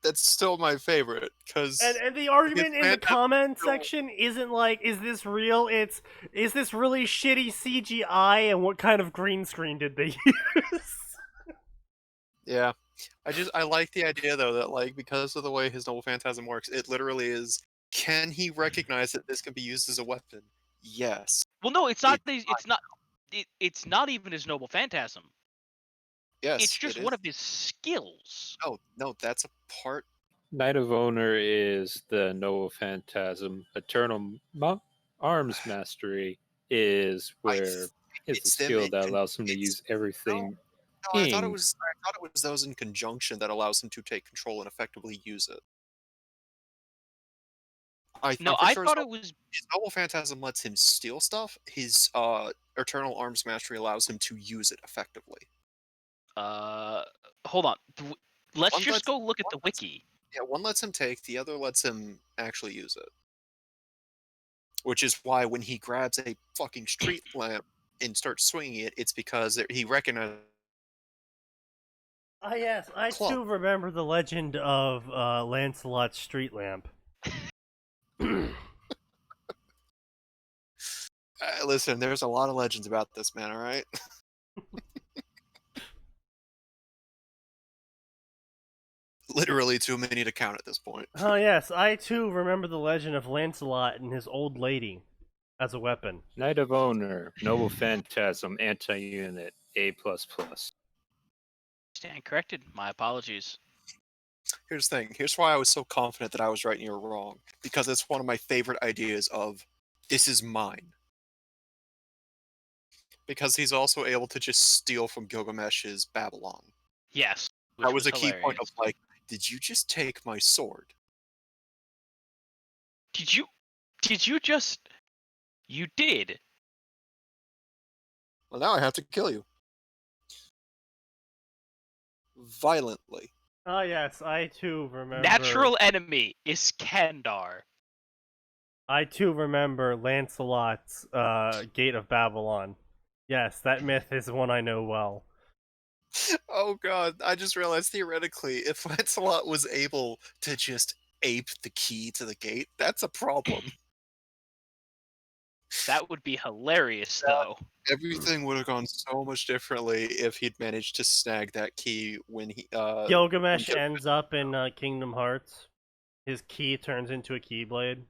That's still my favorite because And the argument in the fantastic comment film. section isn't like, is this real? It's, is this really shitty CGI, and what kind of green screen did they use? yeah. I like the idea though that like because of the way his noble phantasm works, it literally is. Can he recognize that this can be used as a weapon? Yes. Well, no, it's not. It's It's not even his noble phantasm. Yes. It's just it one is. of his skills. No, that's a part. Knight of Honor is the Noble Phantasm. Eternal Arms Mastery is where it's a it's them skill in that allows him to it's- use everything. No, I thought it was those in conjunction that allows him to take control and effectively use it. I'm No, pretty I sure thought it was. his Noble Phantasm lets him steal stuff. His Eternal Arms Mastery allows him to use it effectively. Hold on. Let's One just lets- go look at one the lets- wiki. Yeah, one lets him take, the other lets him actually use it. Which is why when he grabs a fucking street lamp and starts swinging it, it's because he recognizes. Ah, yes, I Club. too remember the legend of Lancelot's street lamp. Listen, there's a lot of legends about this man, alright? Literally too many to count at this point. Oh yes, I too remember the legend of Lancelot and his old lady as a weapon. Knight of Honor, Noble Phantasm, Anti-Unit, A++. Stand corrected. My apologies. Here's the thing. Here's why I was so confident that I was right and you were wrong. Because it's one of my favorite ideas of, this is mine. Because he's also able to just steal from Gilgamesh's Babylon. Yes. That was a hilarious. key point of like, did you just take my sword? Did you just? You did. Well, now I have to kill you. Violently. Ah yes, I too remember. Natural enemy is Kandar. I too remember Lancelot's Gate of Babylon. Yes, that myth is one I know well. Oh god, I just realized theoretically, if Lancelot was able to just ape the key to the gate, that's a problem. That would be hilarious, though. Everything would have gone so much differently if he'd managed to snag that key when he Gilgamesh when ends up in Kingdom Hearts. His key turns into a keyblade.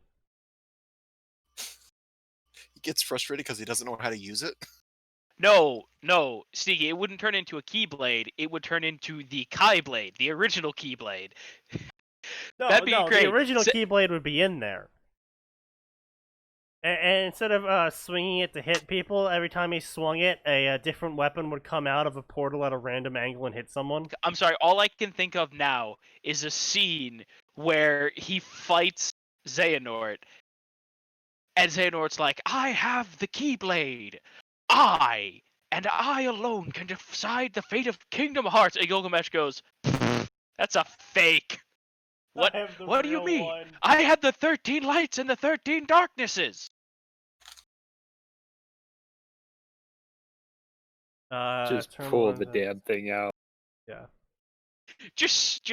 he gets frustrated because he doesn't know how to use it. No, Sneaky, it wouldn't turn into a Keyblade. It would turn into the Kai Blade, the original Keyblade. No, That'd be great. the original So- keyblade would be in there. And instead of swinging it to hit people, every time he swung it, a different weapon would come out of a portal at a random angle and hit someone. I'm sorry, all I can think of now is a scene where he fights Xehanort, and Xehanort's like, I have the Keyblade! I, and I alone, can decide the fate of Kingdom Hearts! And Gilgamesh goes, that's a fake! What do you mean? I had the 13 lights and the 13 darknesses! Just turn pull one the of damn thing out. Yeah. Just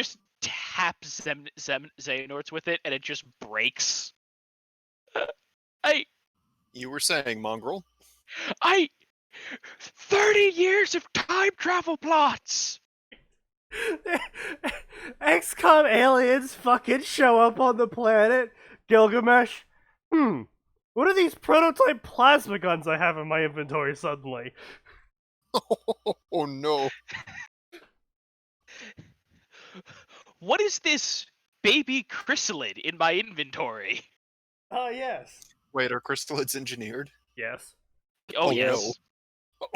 tap Xehanort's with it, and it just breaks. You were saying, Mongrel? 30 years of time travel plots! XCOM aliens fucking show up on the planet. Gilgamesh. What are these prototype plasma guns I have in my inventory suddenly? Oh no. What is this baby chrysalid in my inventory? Oh, yes. Wait, are crystalids engineered? Yes. Oh, Oh, yes.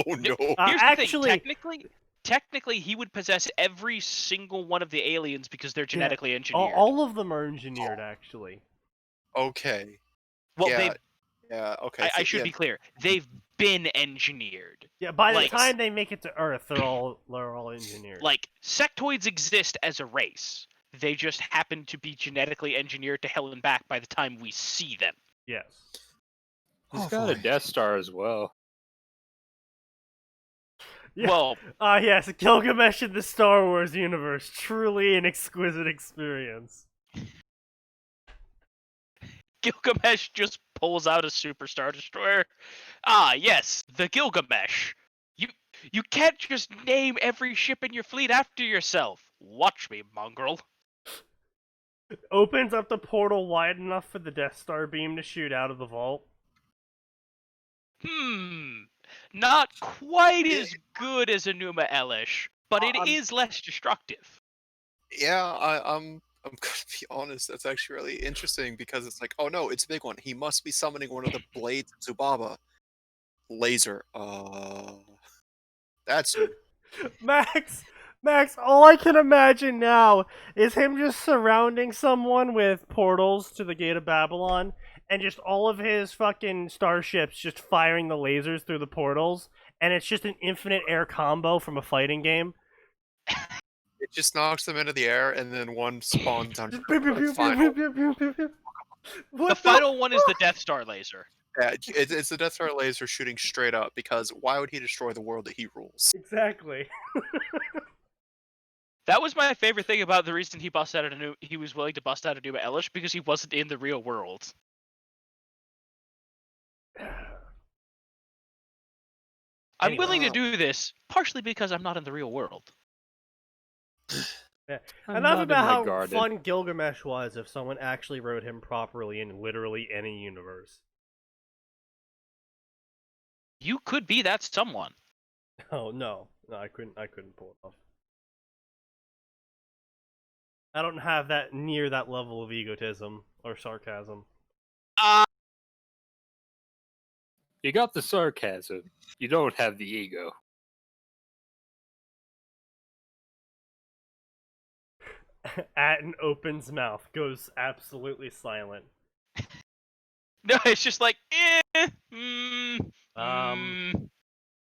Oh no. Here's the actually, thing. Technically, he would possess every single one of the aliens because they're genetically engineered. all of them are engineered, actually. Okay. Well, yeah. Yeah, okay. I should be clear. They've been engineered. Yeah, by the Like- time they make it to Earth, they're all engineered. Like, sectoids exist as a race. They just happen to be genetically engineered to hell and back by the time we see them. Yes. He's Oh, got a boy. Death Star as well. Yeah. Well, Yes, Gilgamesh in the Star Wars universe. Truly an exquisite experience. Gilgamesh just pulls out a Superstar Destroyer. Yes, the Gilgamesh. You can't just name every ship in your fleet after yourself. Watch me, mongrel. Opens up the portal wide enough for the Death Star beam to shoot out of the vault. Not quite as good as Enuma Elish, but it I'm- is less destructive. Yeah, I'm gonna be honest, that's actually really interesting because it's like, oh no, it's a big one. He must be summoning one of the blades of Zubaba. Laser. That's Max, all I can imagine now is him just surrounding someone with portals to the Gate of Babylon, and just all of his fucking starships just firing the lasers through the portals, and it's just an infinite air combo from a fighting game. It just knocks them into the air, and then one spawns on Just the final. What The final one is the Death Star laser. Yeah, it's the Death Star laser shooting straight up, because why would he destroy the world that he rules? Exactly. That was my favorite thing about the reason he was willing to bust out a Numa Elish, because he wasn't in the real world. I'm willing to do this, partially because I'm not in the real world. Enough about how fun Gilgamesh was if someone actually wrote him properly in literally any universe. You could be that someone. Oh no, I couldn't pull it off. I don't have that near that level of egotism or sarcasm. You got the sarcasm. You don't have the ego. Atin opens mouth, goes absolutely silent. No, it's just like, Blah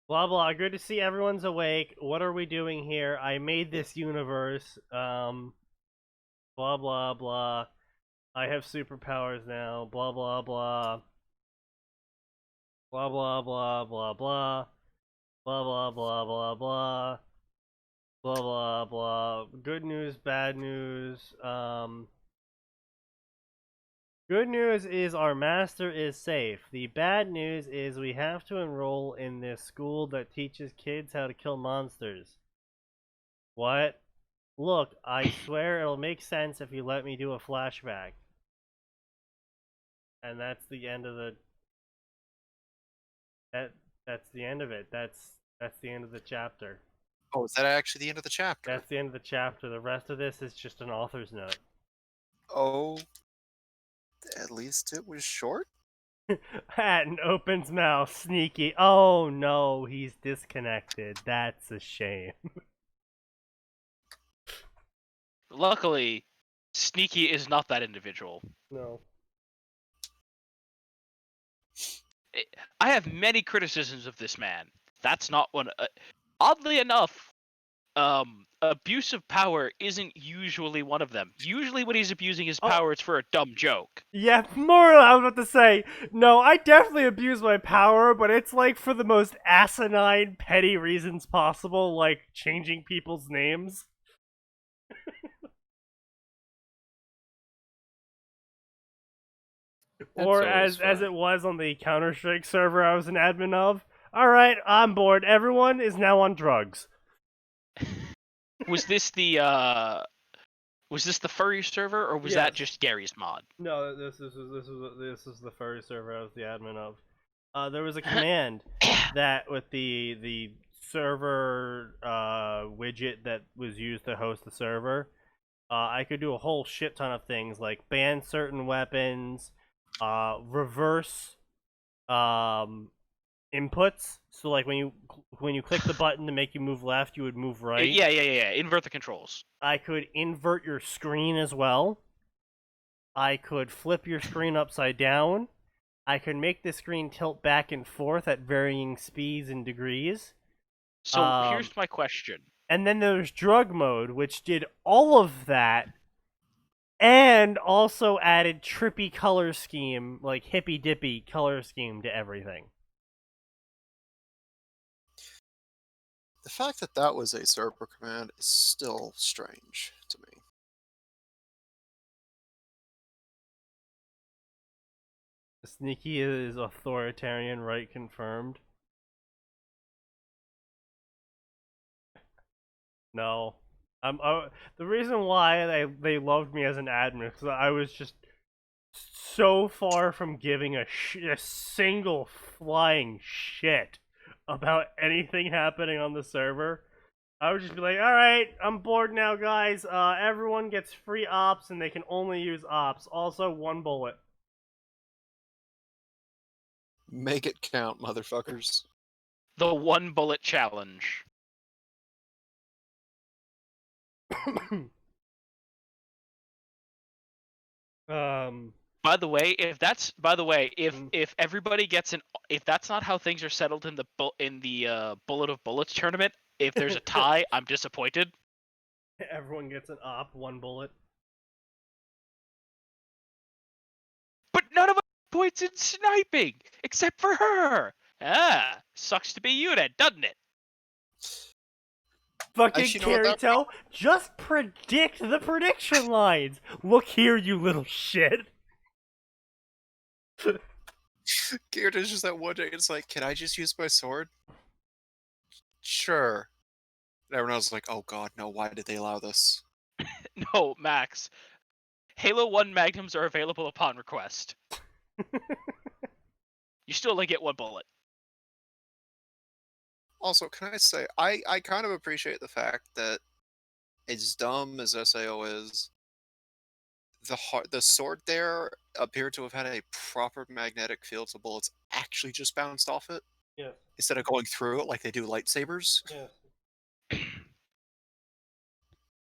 blah, good to see everyone's awake. What are we doing here? I made this universe. Blah blah blah. I have superpowers now. Blah blah blah. Blah blah blah blah blah. Blah blah blah blah blah. Blah blah blah. Good news, bad news. Good news is our master is safe. The bad news is we have to enroll in this school that teaches kids how to kill monsters. What? Look, I swear it'll make sense if you let me do a flashback. And that's the end of the... That's the end of it. That's the end of the chapter. Oh, is that actually the end of the chapter? That's the end of the chapter. The rest of this is just an author's note. Oh, at least it was short? Atin opens mouth, sneaky. Oh no, he's disconnected. That's a shame. luckily, Sneaky is not that individual. No. I have many criticisms of this man. That's not one. Oddly enough, abuse of power isn't usually one of them. Usually, when he's abusing his power, it's for a dumb joke. Yeah, more. I was about to say, no, I definitely abuse my power, but it's like for the most asinine, petty reasons possible, like changing people's names. Or as it was on the Counter-Strike server I was an admin of. Alright, I'm bored. Everyone is now on drugs. Was this the furry server, or was that just Gary's mod? No, this is the furry server I was the admin of. There was a command that with the server widget that was used to host the server, I could do a whole shit ton of things like ban certain weapons, reverse inputs. So like when you click the button to make you move left, you would move right. Yeah. Invert the controls. I could invert your screen as well. I could flip your screen upside down. I could make the screen tilt back and forth at varying speeds and degrees. So here's my question. And then there's drug mode, which did all of that, and also added trippy color scheme, like hippy dippy color scheme to everything. The fact that that was a server command is still strange to me. Sneaky is authoritarian, right? Confirmed. No. The reason why they loved me as an admin is because I was just so far from giving a single flying shit about anything happening on the server. I would just be like, alright, I'm bored now, guys. Everyone gets free ops and they can only use ops. Also, 1 bullet. Make it count, motherfuckers. The 1 bullet challenge. By the way, if Mm. if everybody gets if that's not how things are settled in the Bullet of Bullets tournament, if there's a tie, I'm disappointed. Everyone gets an op, 1 bullet. But none of us points in sniping except for her. Ah, sucks to be you then, doesn't it? Fucking Actually, you know what, that Kirito, just predict the prediction lines. Look here, you little shit. Gyarados just that one day, it's like, can I just use my sword? Sure. And everyone else is like, oh god, no, why did they allow this? No, Max. Halo 1 Magnums are available upon request. You still only get 1 bullet. Also, can I say, I kind of appreciate the fact that, as dumb as SAO is, the sword there appeared to have had a proper magnetic field, so bullets actually just bounced off it Yes, instead of going through it like they do lightsabers. yes.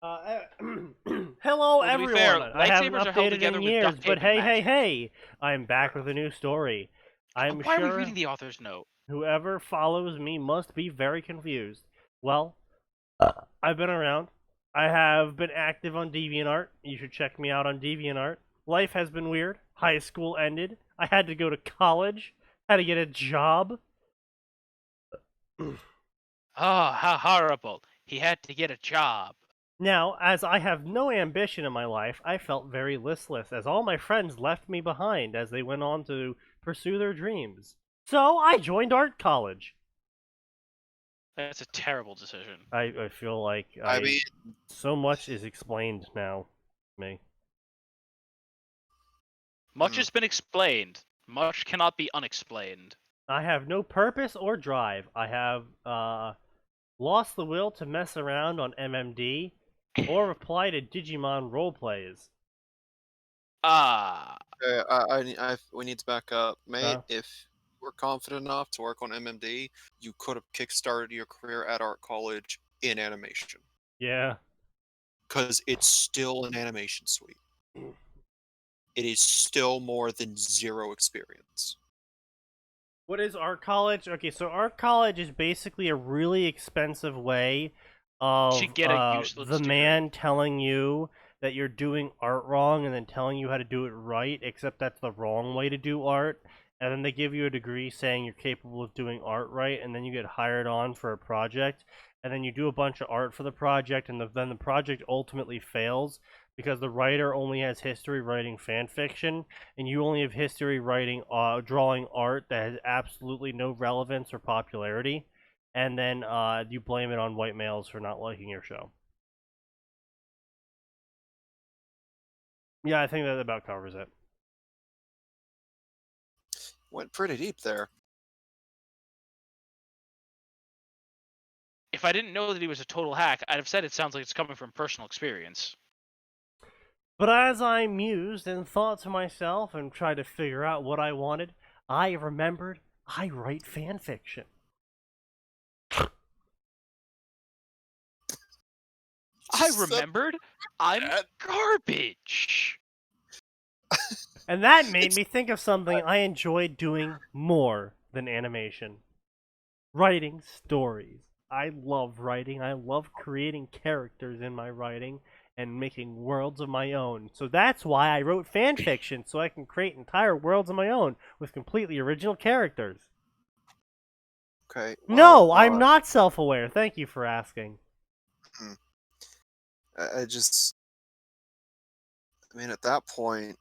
Hello, Well, to be fair, everyone. I haven't lightsabers are held updated together in with years, duct tape but and hey, magic. I'm back with a new story. I'm Why are we sure reading the author's note? whoever follows me must be very confused. Well, I've been around. I have been active on DeviantArt. You should check me out on DeviantArt. Life has been weird. High school ended. I had to go to college. Had to get a job. Oh, how horrible. He had to get a job. Now, as I have no ambition in my life, I felt very listless as all my friends left me behind as they went on to pursue their dreams. So I joined art college. That's a terrible decision. I feel like I mean, so much is explained now to me. Much has been explained. Much cannot be unexplained. I have no purpose or drive. I have lost the will to mess around on MMD or reply to Digimon roleplays. Ah. we need to back up, mate. Huh? If we're confident enough to work on MMD, you could have kickstarted your career at art college in animation, Yeah. because it's still an animation suite. It is still more than 0 experience. What is art college? Okay, so art college is basically a really expensive way of To get a useless the degree. man telling you that you're doing art wrong and then telling you how to do it right, except that's the wrong way to do art. And then they give you a degree saying you're capable of doing art right, and then you get hired on for a project, and then you do a bunch of art for the project, and then the project ultimately fails because the writer only has history writing fan fiction, and you only have history writing drawing art that has absolutely no relevance or popularity, and then you blame it on white males for not liking your show. Yeah, I think that about covers it. Went pretty deep there. If I didn't know that he was a total hack, I'd have said it sounds like it's coming from personal experience. But as I mused and thought to myself and tried to figure out what I wanted, I remembered I write fan fiction. I remembered I'm That- garbage. And that made me think of something I enjoyed doing more than animation. Writing stories. I love writing. I love creating characters in my writing and making worlds of my own. So that's why I wrote fan fiction, so I can create entire worlds of my own with completely original characters. Okay. No, well, I'm not self-aware. Thank you for asking. I mean, at that point,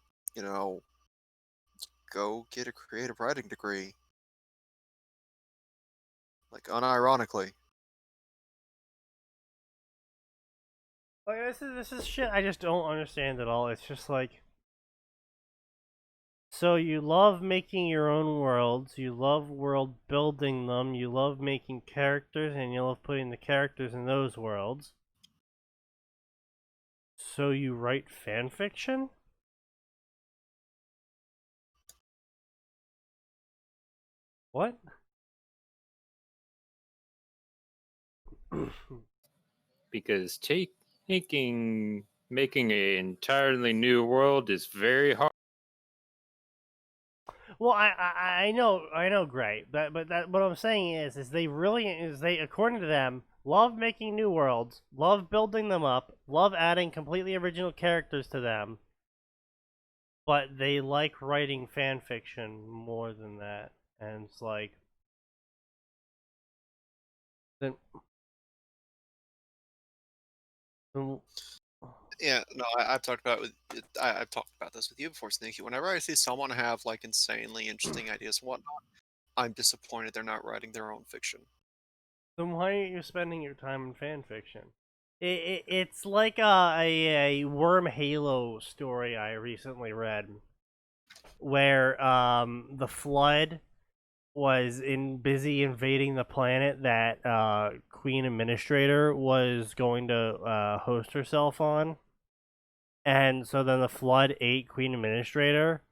go get a creative writing degree. Like, unironically. Like this is shit I just don't understand at all. It's just like, so you love making your own worlds, you love world building them, you love making characters, and you love putting the characters in those worlds. So you write fan fiction? What? Because take making an entirely new world is very hard. Well, I know, great, but what I'm saying is they according to them love making new worlds, love building them up, love adding completely original characters to them, but they like writing fan fiction more than that, and it's like then. Yeah, no, I've talked about I've talked about this with you before, Sneaky. Whenever I see someone have like insanely interesting ideas and whatnot, I'm disappointed they're not writing their own fiction. Then why aren't you spending your time in fan fiction? It's like a Worm Halo story I recently read, where the Flood was busy invading the planet that Queen Administrator was going to host herself on, and so then the Flood ate Queen Administrator,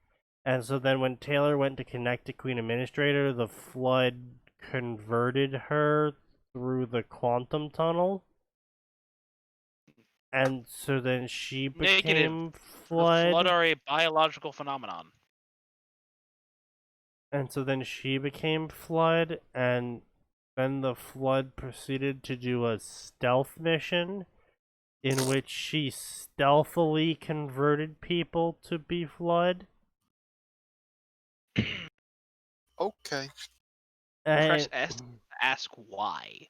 and so then when Taylor went to connect to Queen Administrator, the Flood converted her through the quantum tunnel, and so then she became The Flood. Flood are a biological phenomenon. And so then she became Flood, and then the Flood proceeded to do a stealth mission in which she stealthily converted people to be Flood. Okay. Press And S to ask why.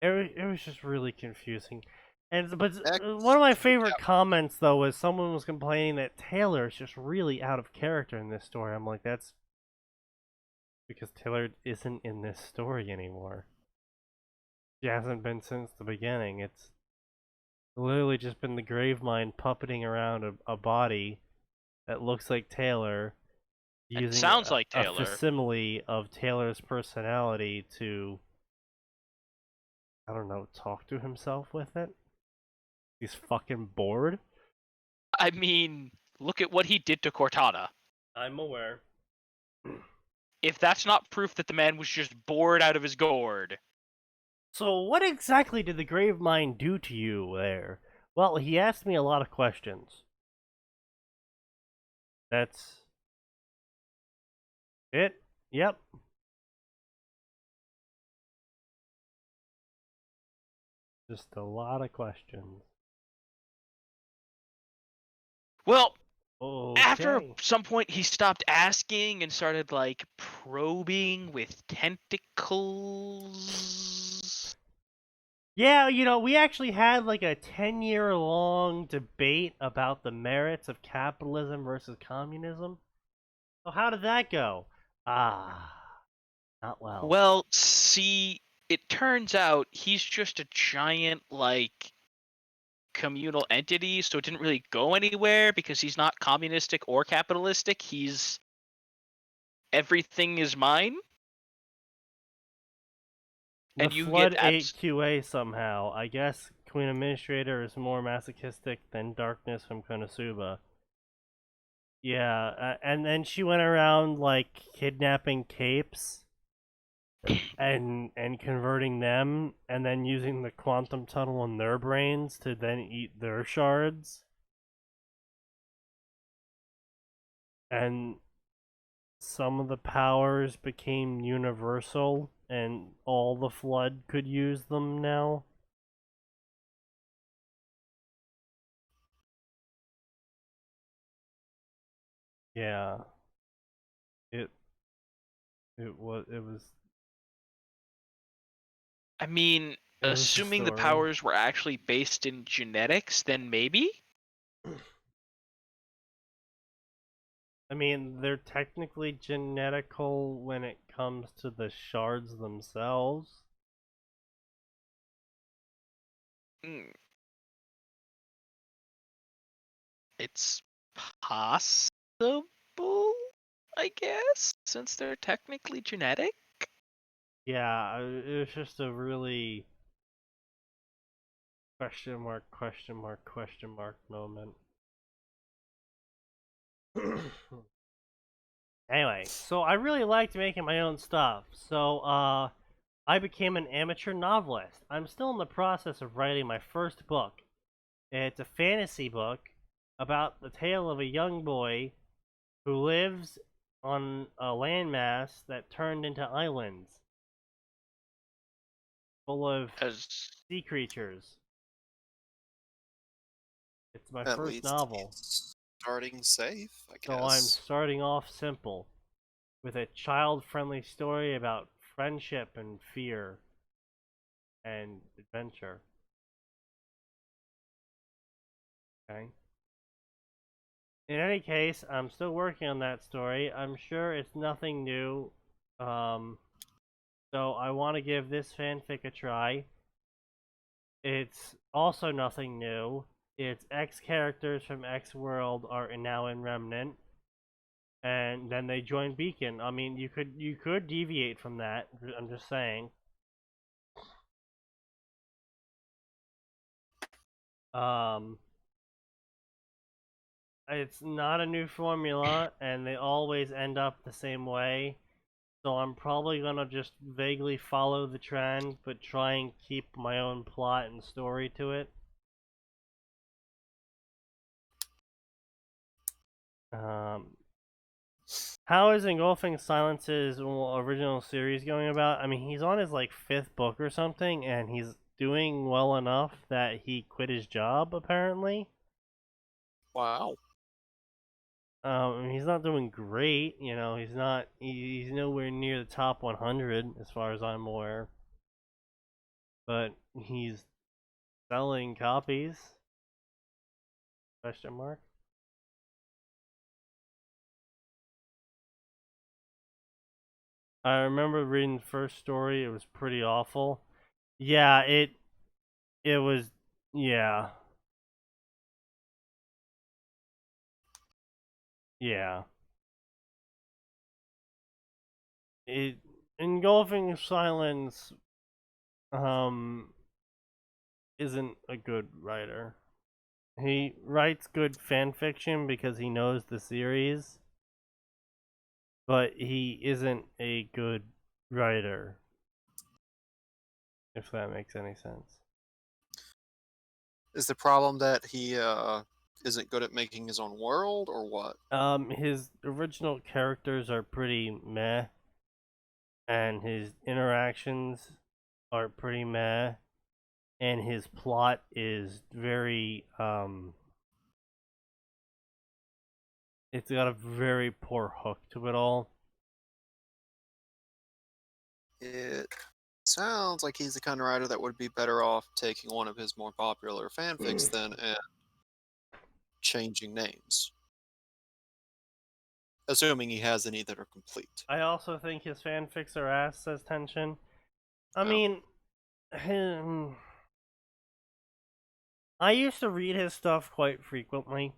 it was just really confusing. But X one of my favorite comments though was someone was complaining that Taylor is just really out of character in this story. I'm like, that's because Taylor isn't in this story anymore. She hasn't been since the beginning. It's literally just been the Gravemind puppeting around a body that looks like Taylor, using sounds like a Taylor. facsimile of Taylor's personality to, I don't know, talk to himself with it. He's fucking bored. I mean, look at what he did to Cortana. I'm aware. If that's not proof that the man was just bored out of his gourd. So what exactly did the Gravemind do to you there? Well, he asked me a lot of questions. That's it. Yep. Just a lot of questions. Well, Okay. after some point he stopped asking and started like probing with tentacles. Yeah, we actually had like a 10-year-long debate about the merits of capitalism versus communism. So how did that go? Not well. Well, see, it turns out he's just a giant like communal entity, so it didn't really go anywhere because he's not communistic or capitalistic. He's everything is mine. The And you Flood get ate QA somehow. I guess Queen Administrator is more masochistic than Darkness from Konosuba. Yeah, and then she went around like kidnapping capes and converting them, and then using the quantum tunnel in their brains to then eat their shards. And some of the powers became universal, and all the Flood could use them now. Yeah. It was. I mean, It was assuming the story. powers were actually based in genetics, then maybe? I mean, they're technically genetical when it comes to the shards themselves. It's possible, I guess, since they're technically genetic. Yeah, it was just a really question mark moment. Anyway, so I really liked making my own stuff. So I became an amateur novelist. I'm still in the process of writing my first book. It's a fantasy book about the tale of a young boy who lives on a landmass that turned into islands full of As sea creatures. It's my At first least novel, he's starting safe, I so I'm guess. starting off simple with a child-friendly story about friendship and fear and adventure. Okay. In any case, I'm still working on that story. I'm sure it's nothing new. So I want to give this fanfic a try. It's also nothing new. Its X characters from X World are now in Remnant, and then they join Beacon. I mean, you could deviate from that. I'm just saying. Um, it's not a new formula, and they always end up the same way. So I'm probably gonna just vaguely follow the trend, but try and keep my own plot and story to it. How is Engulfing Silence's original series going about? I mean, he's on his like 5th book or something, and he's doing well enough that he quit his job apparently. Wow. He's not doing great, you know. He's not. He's nowhere near the top 100 as far as I'm aware. But he's selling copies. Question mark. I remember reading the first story. It was pretty awful. Yeah, it was. Yeah, yeah. It Engulfing Silence um isn't a good writer. He writes good fan fiction because he knows the series, but he isn't a good writer, if that makes any sense. Is the problem that he isn't good at making his own world, or what? His original characters are pretty meh, and his interactions are pretty meh, and his plot is very it's got a very poor hook to it all. It sounds like he's the kind of writer that would be better off taking one of his more popular fanfics then and changing names. Assuming he has any that are complete. I also think his fanfics are ass, says Tension. I Oh. mean, I used to read his stuff quite frequently.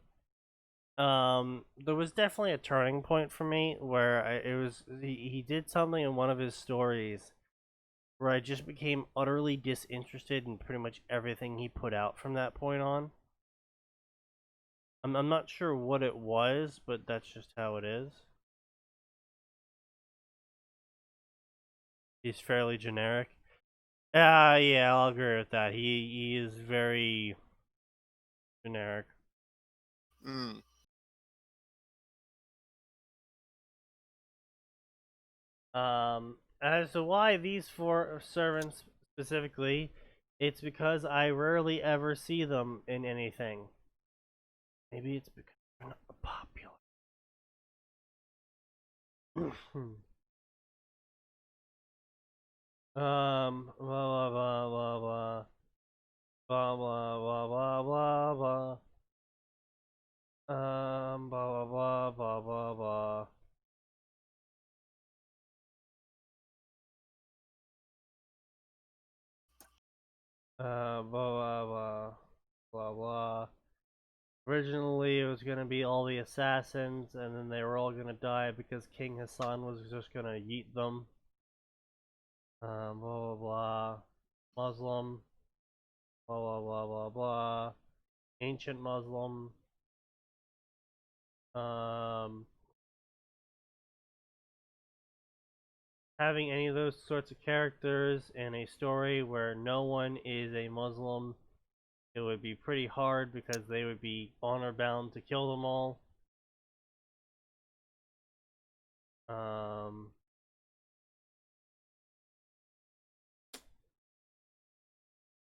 There was definitely a turning point for me where he did something in one of his stories where I just became utterly disinterested in pretty much everything he put out from that point on. I'm not sure what it was, but that's just how it is. He's fairly generic. Yeah, I'll agree with that. He is very generic. Mm. As to why these 4 servants specifically, it's because I rarely ever see them in anything. Maybe it's because they're not popular. Blah blah blah blah blah. Blah blah blah blah blah blah. Blah blah blah blah blah blah. Blah blah blah blah blah. Originally, it was gonna be all the assassins, and then they were all gonna die because King Hassan was just gonna yeet them. Blah blah blah. Muslim. Blah blah blah blah blah. Ancient Muslim. Um. having any of those sorts of characters in a story where no one is a Muslim, it would be pretty hard because they would be honor bound to kill them all.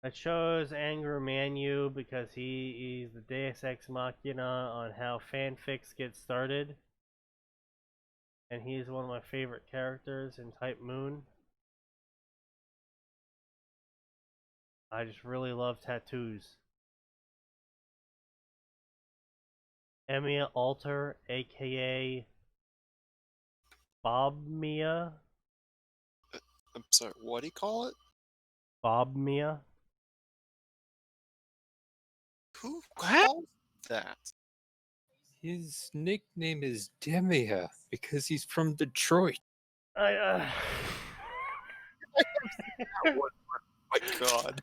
I chose Anger Manu because he's the Deus Ex Machina on how fanfics get started. And he's one of my favorite characters in Type Moon. I just really love tattoos. Emiya Alter, aka Bob Mia. I'm sorry, what do you call it? Bob Mia. Who What? called that? His nickname is Demia because he's from Detroit. I Oh my god.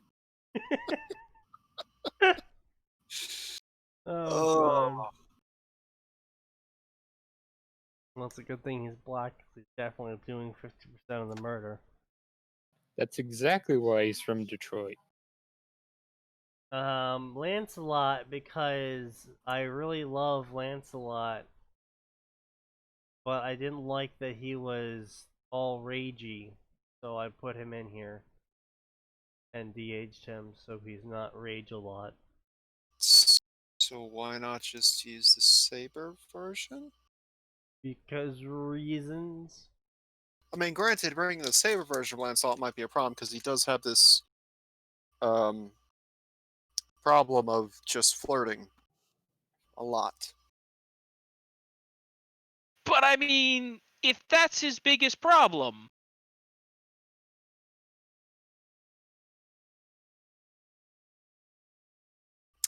Oh, God. Well, it's a good thing he's black because he's definitely doing 50% of the murder. That's exactly why he's from Detroit. Lancelot, because I really love Lancelot, but I didn't like that he was all ragey, so I put him in here and de-aged him so he's not rage a lot. So why not just use the Saber version? Because reasons. I mean, granted, bringing the Saber version of Lancelot might be a problem because he does have this problem of just flirting a lot. But I mean, if that's his biggest problem,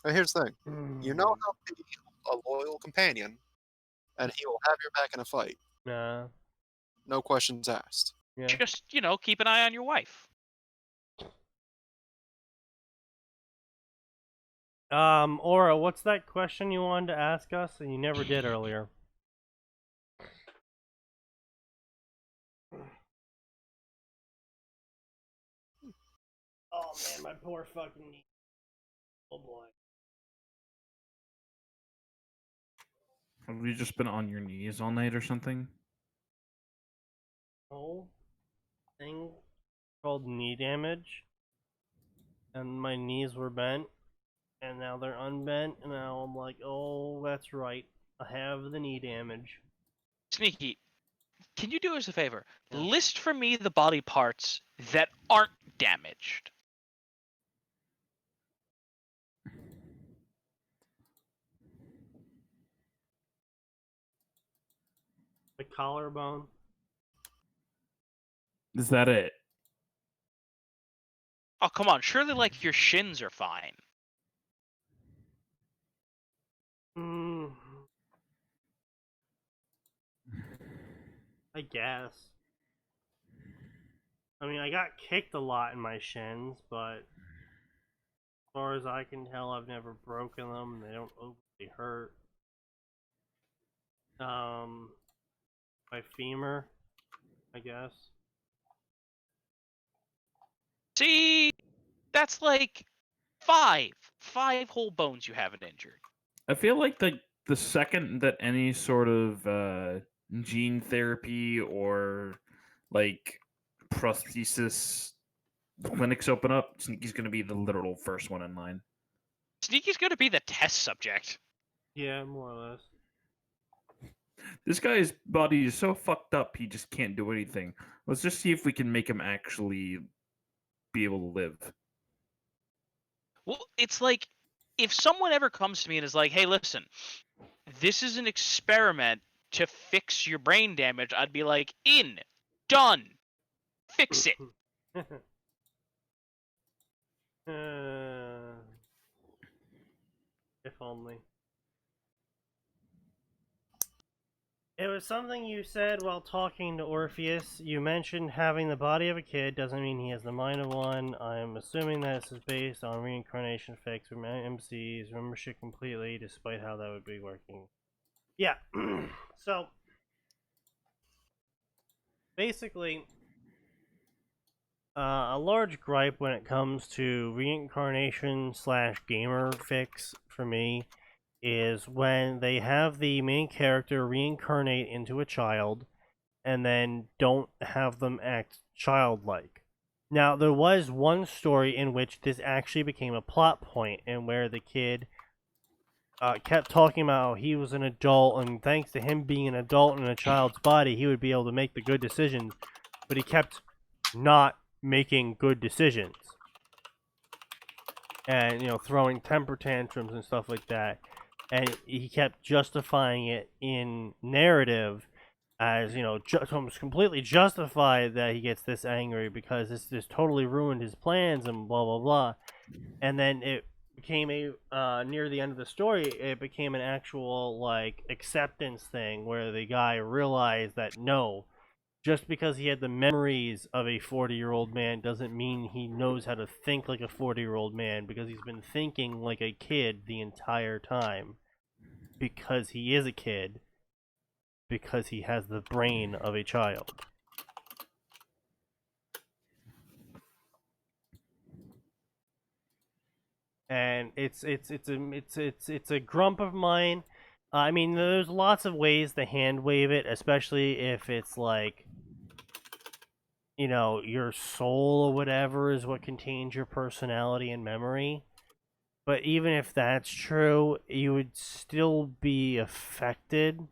And here's the thing: you know how to be a loyal companion, and he will have your back in a fight. Nah. No questions asked. Yeah. just, keep an eye on your wife. Aura, what's that question you wanted to ask us and you never did earlier? Oh man, my poor fucking knee. Oh boy. Have you just been on your knees all night or something? Whole thing called knee damage, and my knees were bent, and now they're unbent, and now I'm like, oh, that's right, I have the knee damage. Sneaky, can you do us a favor? Yeah. List for me the body parts that aren't damaged. The collarbone. Is that it? Oh, come on. Surely, your shins are fine. I guess. I mean, I got kicked a lot in my shins, but as far as I can tell, I've never broken them. They don't overly hurt. My femur, I guess. See, that's five whole bones you haven't injured. I feel like the second that any sort of gene therapy or prosthesis clinics open up, Sneaky's gonna be the literal first one in line. Sneaky's gonna be the test subject. Yeah, more or less. This guy's body is so fucked up he just can't do anything. Let's just see if we can make him actually be able to live. Well, it's like, if someone ever comes to me and is like, hey, listen, this is an experiment to fix your brain damage, I'd be like, done, fix it. If only. It was something you said while talking to Orpheus. You mentioned having the body of a kid doesn't mean he has the mind of one. I'm assuming that this is based on reincarnation effects from MCs. Remember shit completely, despite how that would be working. Yeah. So, basically, A large gripe when it comes to reincarnation / gamer fix for me is when they have the main character reincarnate into a child and then don't have them act childlike. Now, there was one story in which this actually became a plot point, and where the kid kept talking about how he was an adult, and thanks to him being an adult in a child's body, he would be able to make the good decisions, but he kept not making good decisions. And, throwing temper tantrums and stuff like that. And he kept justifying it in narrative as, almost completely justified that he gets this angry because this totally ruined his plans and blah, blah, blah. And then it became near the end of the story, it became an actual, acceptance thing where the guy realized that, no, just because he had the memories of a 40-year-old man doesn't mean he knows how to think like a 40-year-old man, because he's been thinking like a kid the entire time. Because he is a kid. Because he has the brain of a child. And it's a grump of mine. I mean, there's lots of ways to hand wave it, especially if it's like, your soul or whatever is what contains your personality and memory. But even if that's true, you would still be affected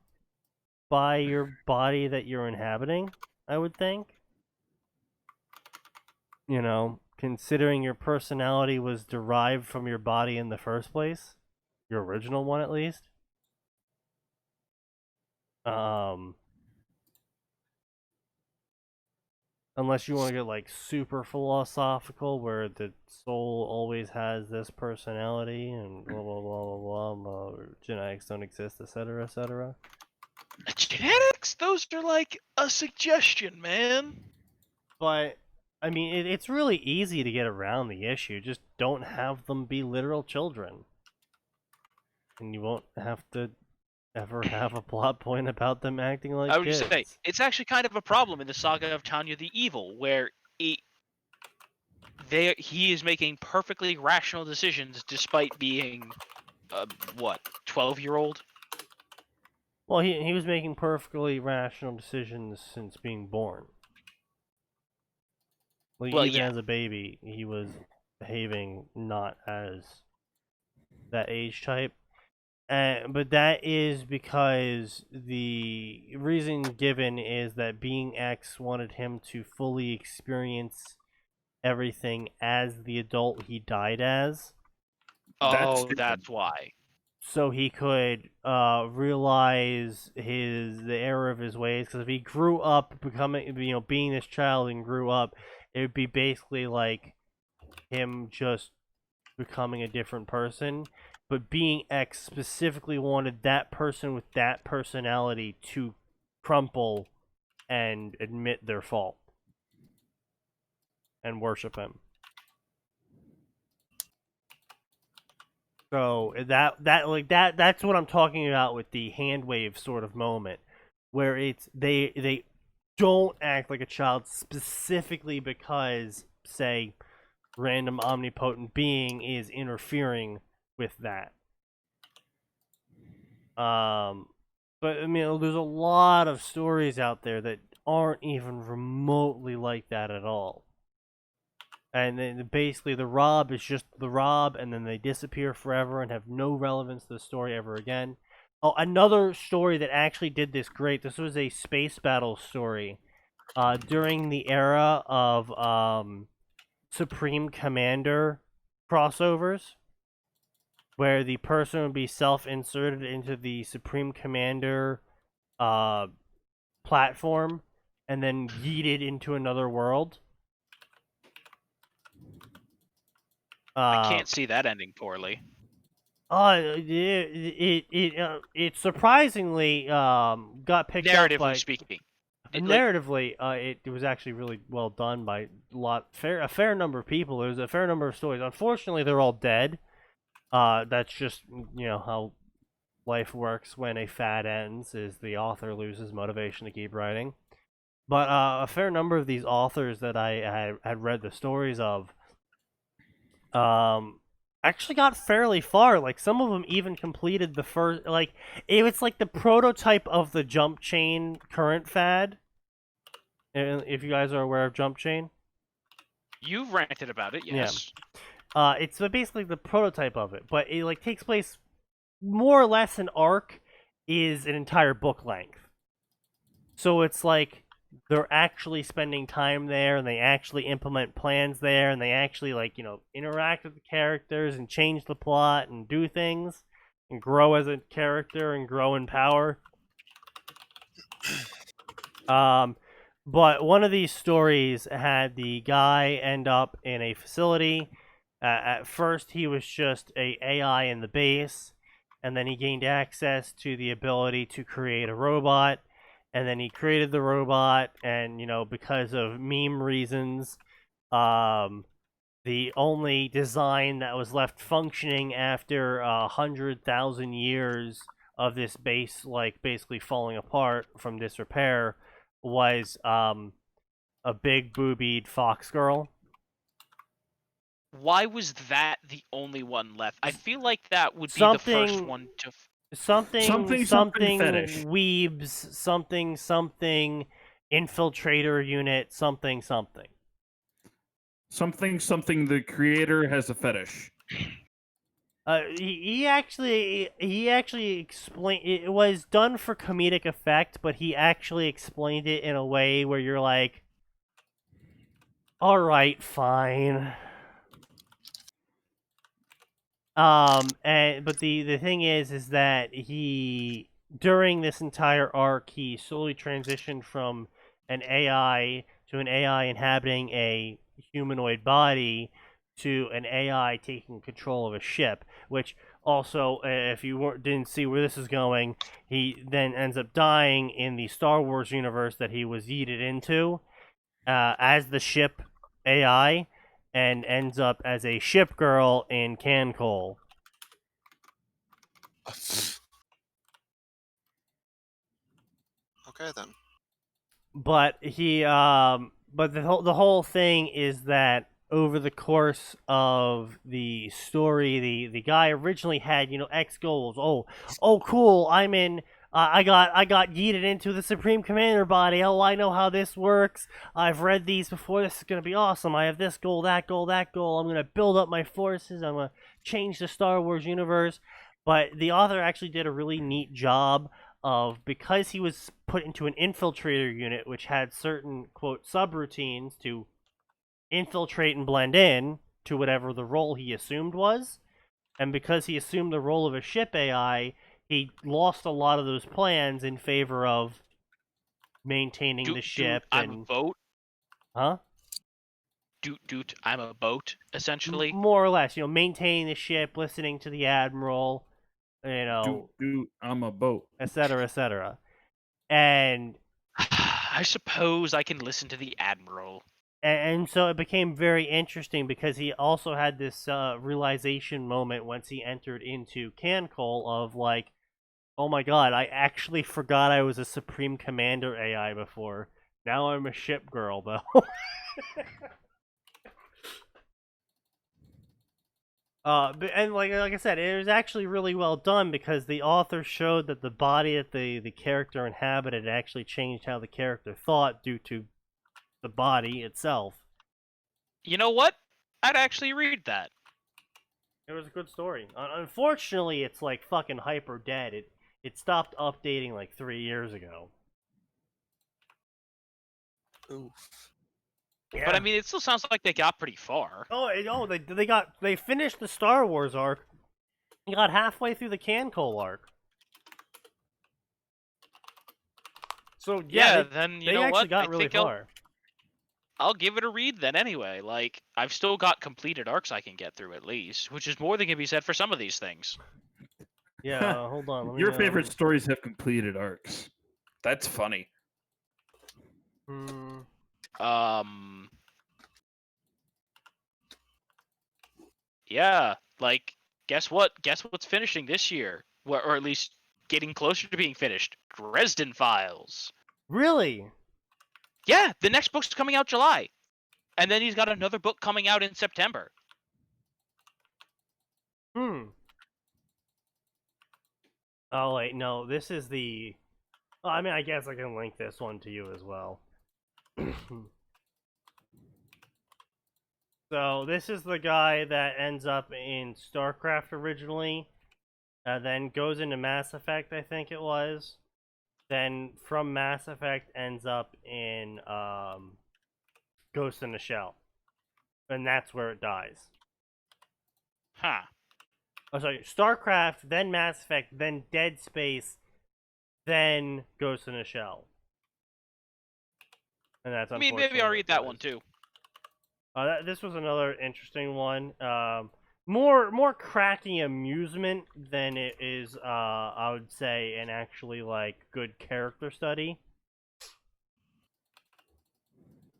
by your body that you're inhabiting, I would think. Considering your personality was derived from your body in the first place. Your original one, at least. Unless you want to get, super philosophical, where the soul always has this personality, and blah, blah, blah, blah, blah, genetics don't exist, etc., etc. Genetics? Those are like a suggestion, man. But, I mean, it's really easy to get around the issue. Just don't have them be literal children. And you won't have to ever have a plot point about them acting like I would kids. just say, it's actually kind of a problem in the saga of Tanya the Evil, where he is making perfectly rational decisions despite being, 12-year-old? Well, he was making perfectly rational decisions since being born. Even as a baby, he was behaving not as that age type. But that is because the reason given is that being X wanted him to fully experience everything as the adult he died as. That's why. So he could realize the error of his ways. Because if he grew up becoming, being this child and grew up, it would be basically like him just becoming a different person. But being X specifically wanted that person with that personality to crumple and admit their fault and worship him. So that's what I'm talking about with the hand wave sort of moment, where it's they don't act like a child specifically because, say, random omnipotent being is interfering with that. But I mean, there's a lot of stories out there that aren't even remotely like that at all. And then basically the Rob is just the Rob, and then they disappear forever and have no relevance to the story ever again. Oh, another story that actually did this great. This was a space battle story. During the era of Supreme Commander crossovers, where the person would be self-inserted into the Supreme Commander platform and then yeeted into another world. I can't see that ending poorly. It surprisingly got picked up by... Narratively speaking. Narratively, it was actually really well done by a fair number of people. There's a fair number of stories. Unfortunately, they're all dead. That's just, how life works when a fad ends, is the author loses motivation to keep writing. But a fair number of these authors that I had read the stories of, actually got fairly far. Like some of them even completed the first. Like it was like the prototype of the jump chain current fad. And if you guys are aware of jump chain, You've ranted about it, Yeah. yes. it's basically the prototype of it. But it like takes place more or less an arc is an entire book length. So it's like they're actually spending time there and they actually implement plans there and they actually like, interact with the characters and change the plot and do things and grow as a character and grow in power. But one of these stories had the guy end up in a facility. At first, he was just a AI in the base, and then he gained access to the ability to create a robot, and then he created the robot, and because of meme reasons, the only design that was left functioning after 100,000 years of this base, like basically falling apart from disrepair, was a big boobied fox girl. Why was that the only one left? I feel like that would be the first Something- one to. Something fetish. weebs, something infiltrator unit, something. Something the creator has a fetish. He actually explained it was done for comedic effect, but he actually explained it in a way where you're like, all right, fine. But the thing is that he during this entire arc he slowly transitioned from an AI to an AI inhabiting a humanoid body to an AI taking control of a ship, which also, if you didn't see where this is going, he then ends up dying in the Star Wars universe that he was yeeted into as the ship AI, and ends up as a ship girl in Can Cole. Okay then. But but the whole thing is that over the course of the story, the guy originally had X goals. Oh, cool! I'm in. I got yeeted into the Supreme Commander body. Oh, I know how this works. I've read these before. This is gonna be awesome. I have this goal, that goal, that goal. I'm gonna build up my forces. I'm gonna change the Star Wars universe. But the author actually did a really neat job of, because he was put into an infiltrator unit which had certain quote subroutines to infiltrate and blend in to whatever the role he assumed was, and because he assumed the role of a ship AI, he lost a lot of those plans in favor of maintaining the ship I'm and a boat. huh Dude, I'm a boat, essentially. more or less, maintaining the ship, listening to the admiral, I'm a boat. etc. And I suppose I can listen to the Admiral. And so it became very interesting because he also had this realization moment once he entered into Cancol of like, oh my god, I actually forgot I was a Supreme Commander AI before. Now I'm a ship girl, though. And like I said, it was actually really well done because the author showed that the body that the character inhabited actually changed how the character thought due to the body itself. You know what? I'd actually read that. It was a good story. Unfortunately, it's like fucking hyper dead. It stopped updating like 3 years ago. Oof. Yeah. But I mean, it still sounds like they got pretty far. They finished the Star Wars arc. They got halfway through the Cancol arc. So Yeah, they, then you they know actually what? got I really think far. I'll give it a read then anyway. Like, I've still got completed arcs I can get through at least, which is more than can be said for some of these things. Yeah, hold on. Let me, Your favorite stories have completed arcs. That's funny. Yeah, like, guess what? Guess what's finishing this year? Or at least getting closer to being finished? Dresden Files. Really? Yeah, the next book's coming out July. And then he's got another book coming out in September. Oh wait, no, this is the... Well, I mean, I guess I can link this one to you as well. So, this is the guy that ends up in StarCraft originally, then goes into Mass Effect, I think it was. Then, from Mass Effect, ends up in Ghost in the Shell. And that's where it dies. Huh. Oh, sorry, StarCraft, then Mass Effect, then Dead Space, then Ghost in the Shell. And that's Maybe unfortunately I'll what read it that does. one too. This was another interesting one. More cracking amusement than it is, I would say, an actually like good character study.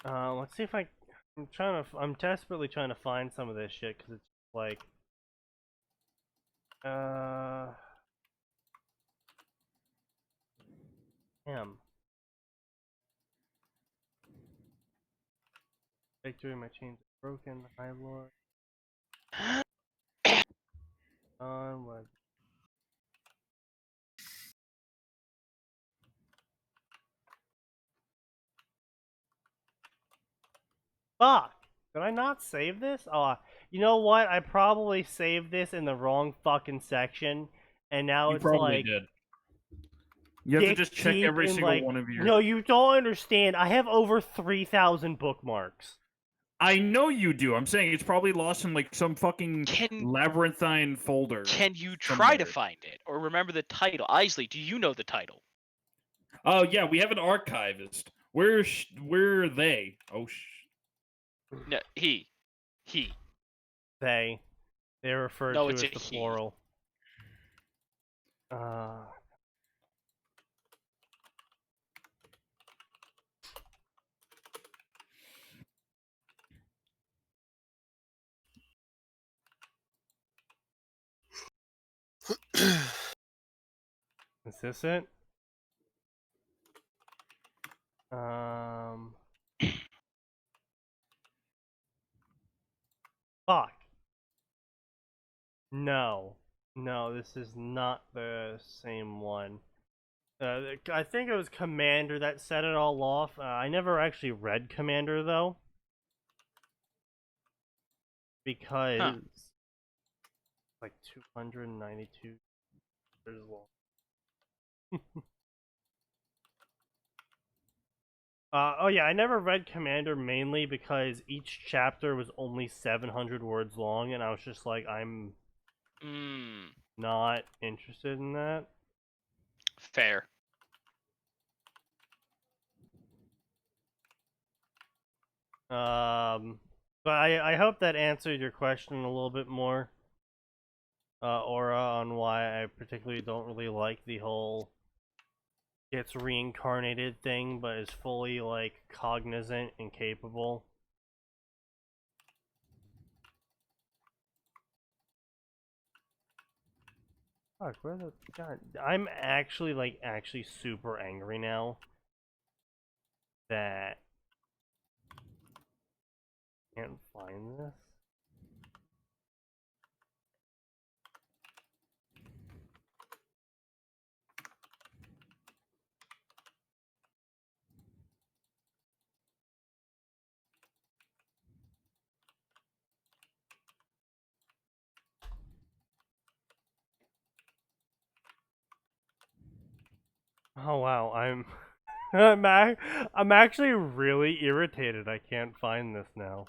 Let's see if I'm desperately trying to find some of this shit because it's like, damn. Victory, my chains are broken. High Lord. What? Fuck! Did I not save this? Oh, you know what? I probably saved this in the wrong fucking section, and now You it's probably like did. You have to dick just check deep every in, single like, one of your. No, you don't understand. I have over 3,000 bookmarks. I know you do. I'm saying it's probably lost in like some fucking Can labyrinthine folder. can you try to somewhere. find it or remember the title? Isley, do you know the title? Oh yeah, we have an archivist. Where are they? Oh No, he. They're referred No, to it's as a the he. plural. Is this it? Fuck. No. No, this is not the same one. I think it was Commander that set it all off. I never actually read Commander, though. Because... like 292 years long. Oh yeah, I never read Commander mainly because each chapter was only 700 words long, and I was just like, I'm not interested in that. Fair. But I hope that answered your question a little bit more, Aura, on why I particularly don't really like the whole gets reincarnated thing, but is fully like cognizant and capable. Fuck, where the god? I'm actually actually super angry now that I can't find this. Oh wow, I'm actually really irritated. I can't find this now.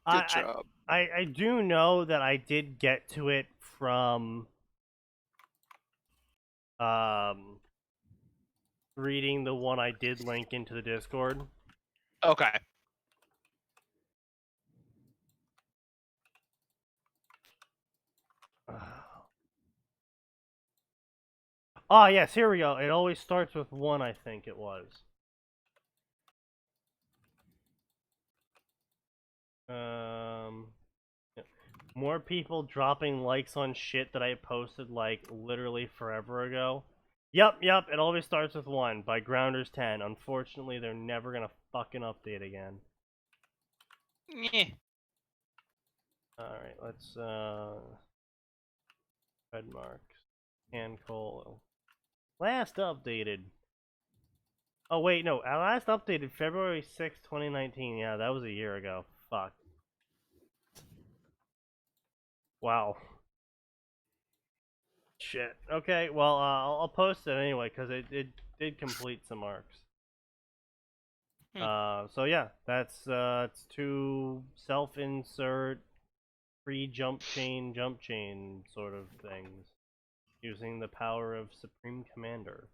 Good job. I do know that I did get to it from reading the one I did link into the Discord. Okay. Oh yes, here we go. It always starts with one, I think it was. More people dropping likes on shit that I posted like literally forever ago. Yep. It always starts with 1 by Grounders 10. Unfortunately, they're never gonna fucking update again. Yeah. Alright, let's, red marks. And coal. Last updated. Oh, wait, no. Last updated February 6th, 2019. Yeah, that was a year ago. Fuck. Wow. Shit. Okay, well, I'll post it anyway, because it did complete some arcs. So yeah, that's it's 2 self-insert, free jump chain sort of things, using the power of Supreme Commander.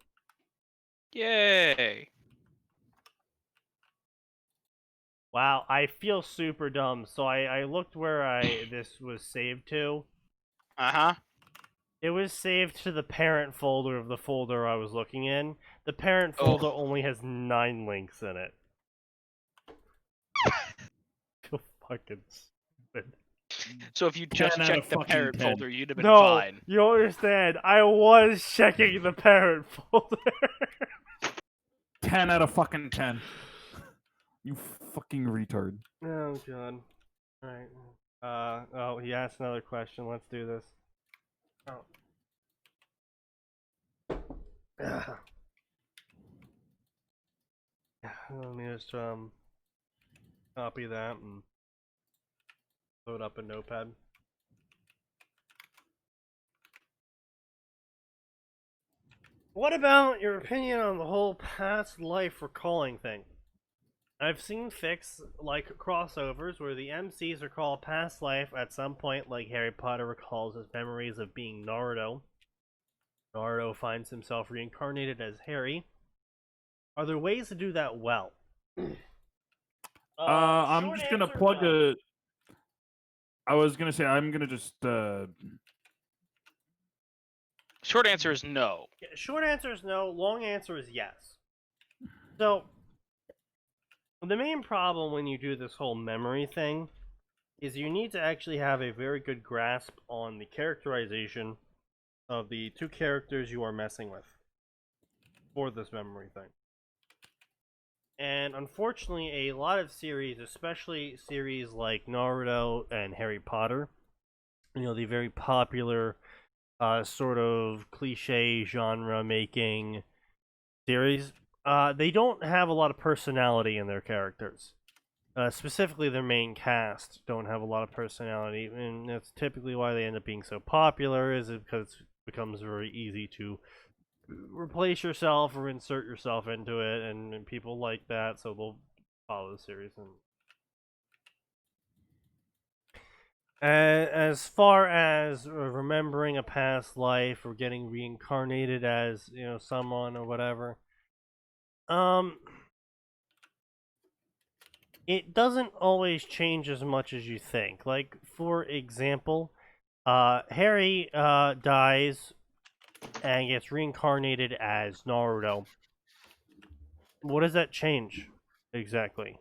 Yay. Wow, I feel super dumb. So I looked where this was saved to. Uh-huh. It was saved to the parent folder of the folder I was looking in. The parent folder only has 9 links in it. Feel fucking stupid. So if you just 10 out of checked the fucking parent 10. folder, you'd have been No, fine. you don't understand. I was checking the parent folder. 10 out of fucking 10. You fucking retard. Oh god. Alright. Oh, he asked another question. Let's do this. Oh. Let me just copy that and load up a notepad. What about your opinion on the whole past life recalling thing? I've seen fics like crossovers where the MCs recall past life at some point, like Harry Potter recalls his memories of being Naruto. Naruto finds himself reincarnated as Harry. Are there ways to do that well? I'm just gonna plug a. I was gonna say I'm gonna just. Short answer is no. Short answer is no. Long answer is yes. So, the main problem when you do this whole memory thing is you need to actually have a very good grasp on the characterization of the 2 characters you are messing with for this memory thing. And unfortunately, a lot of series, especially series like Naruto and Harry Potter, the very popular sort of cliche genre making series, they don't have a lot of personality in their characters. Specifically, their main cast don't have a lot of personality, and that's typically why they end up being so popular, is because it becomes very easy to replace yourself or insert yourself into it, and people like that, so they'll follow the series. And as far as remembering a past life or getting reincarnated as someone or whatever, it doesn't always change as much as you think. Like, for example, Harry dies and gets reincarnated as Naruto. What does that change exactly?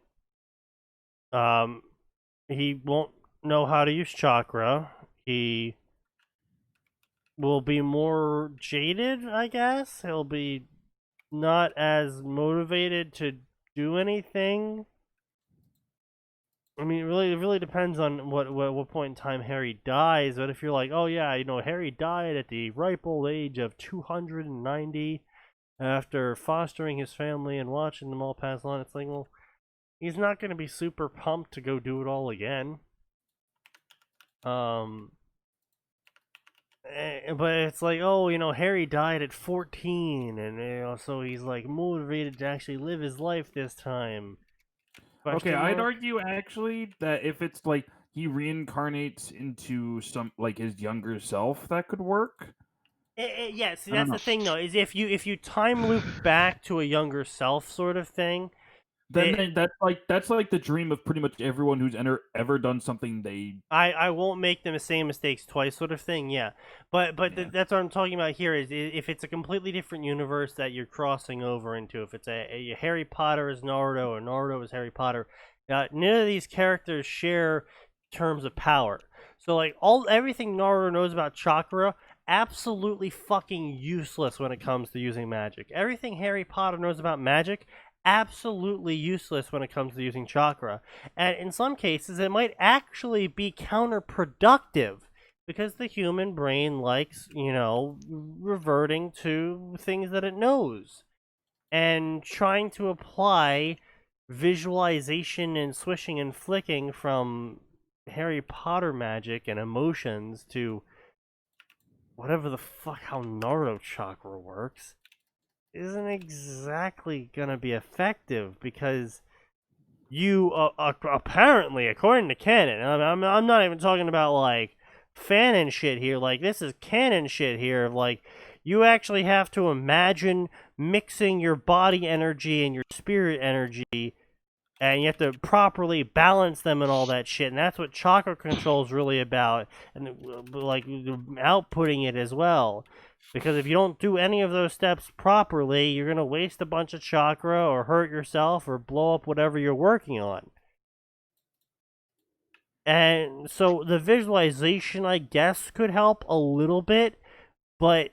He won't know how to use chakra. He will be more jaded, I guess. He'll be not as motivated to do anything. I mean, it really depends on what point in time Harry dies. But if you're like, oh yeah, Harry died at the ripe old age of 290 after fostering his family and watching them all pass on, it's like, well, he's not going to be super pumped to go do it all again. But it's like, oh, Harry died at 14, and so he's like motivated to actually live his life this time. Okay, I'd argue actually that if it's like he reincarnates into some like his younger self, that could work. Yeah, see, that's the thing though, is if you time loop back to a younger self sort of thing, then that's like the dream of pretty much everyone who's ever done something they. I won't make the same mistakes twice sort of thing, yeah. But yeah. That's what I'm talking about here, is if it's a completely different universe that you're crossing over into, if it's a Harry Potter is Naruto or Naruto is Harry Potter, none of these characters share terms of power. So like everything Naruto knows about chakra absolutely fucking useless when it comes to using magic. Everything Harry Potter knows about magic, absolutely useless when it comes to using chakra. And in some cases, it might actually be counterproductive because the human brain likes, reverting to things that it knows. And trying to apply visualization and swishing and flicking from Harry Potter magic and emotions to whatever the fuck how Naruto chakra works isn't exactly gonna be effective because you apparently, according to canon, I'm not even talking about like fanon shit here. Like this is canon shit here. Like you actually have to imagine mixing your body energy and your spirit energy, and you have to properly balance them and all that shit. And that's what chakra control is really about, and like outputting it as well. Because if you don't do any of those steps properly, you're gonna waste a bunch of chakra, or hurt yourself, or blow up whatever you're working on. And so the visualization, I guess, could help a little bit, but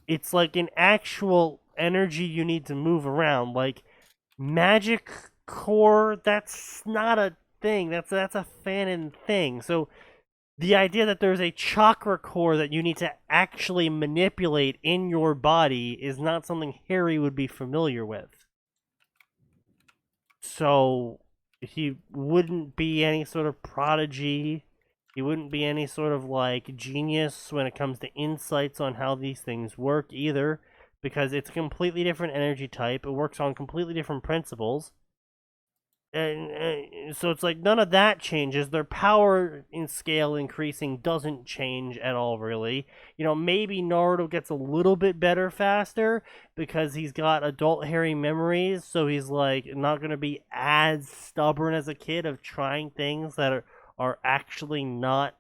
it's like an actual energy you need to move around. Like magic core, that's not a thing. That's a fanon thing. So the idea that there's a chakra core that you need to actually manipulate in your body is not something Harry would be familiar with. So he wouldn't be any sort of prodigy. He wouldn't be any sort of like genius when it comes to insights on how these things work either, because it's a completely different energy type. It works on completely different principles. And so it's like none of that changes. Their power in scale increasing doesn't change at all, really. Maybe Naruto gets a little bit better faster because he's got adult Harry memories, so he's like not going to be as stubborn as a kid of trying things that are actually not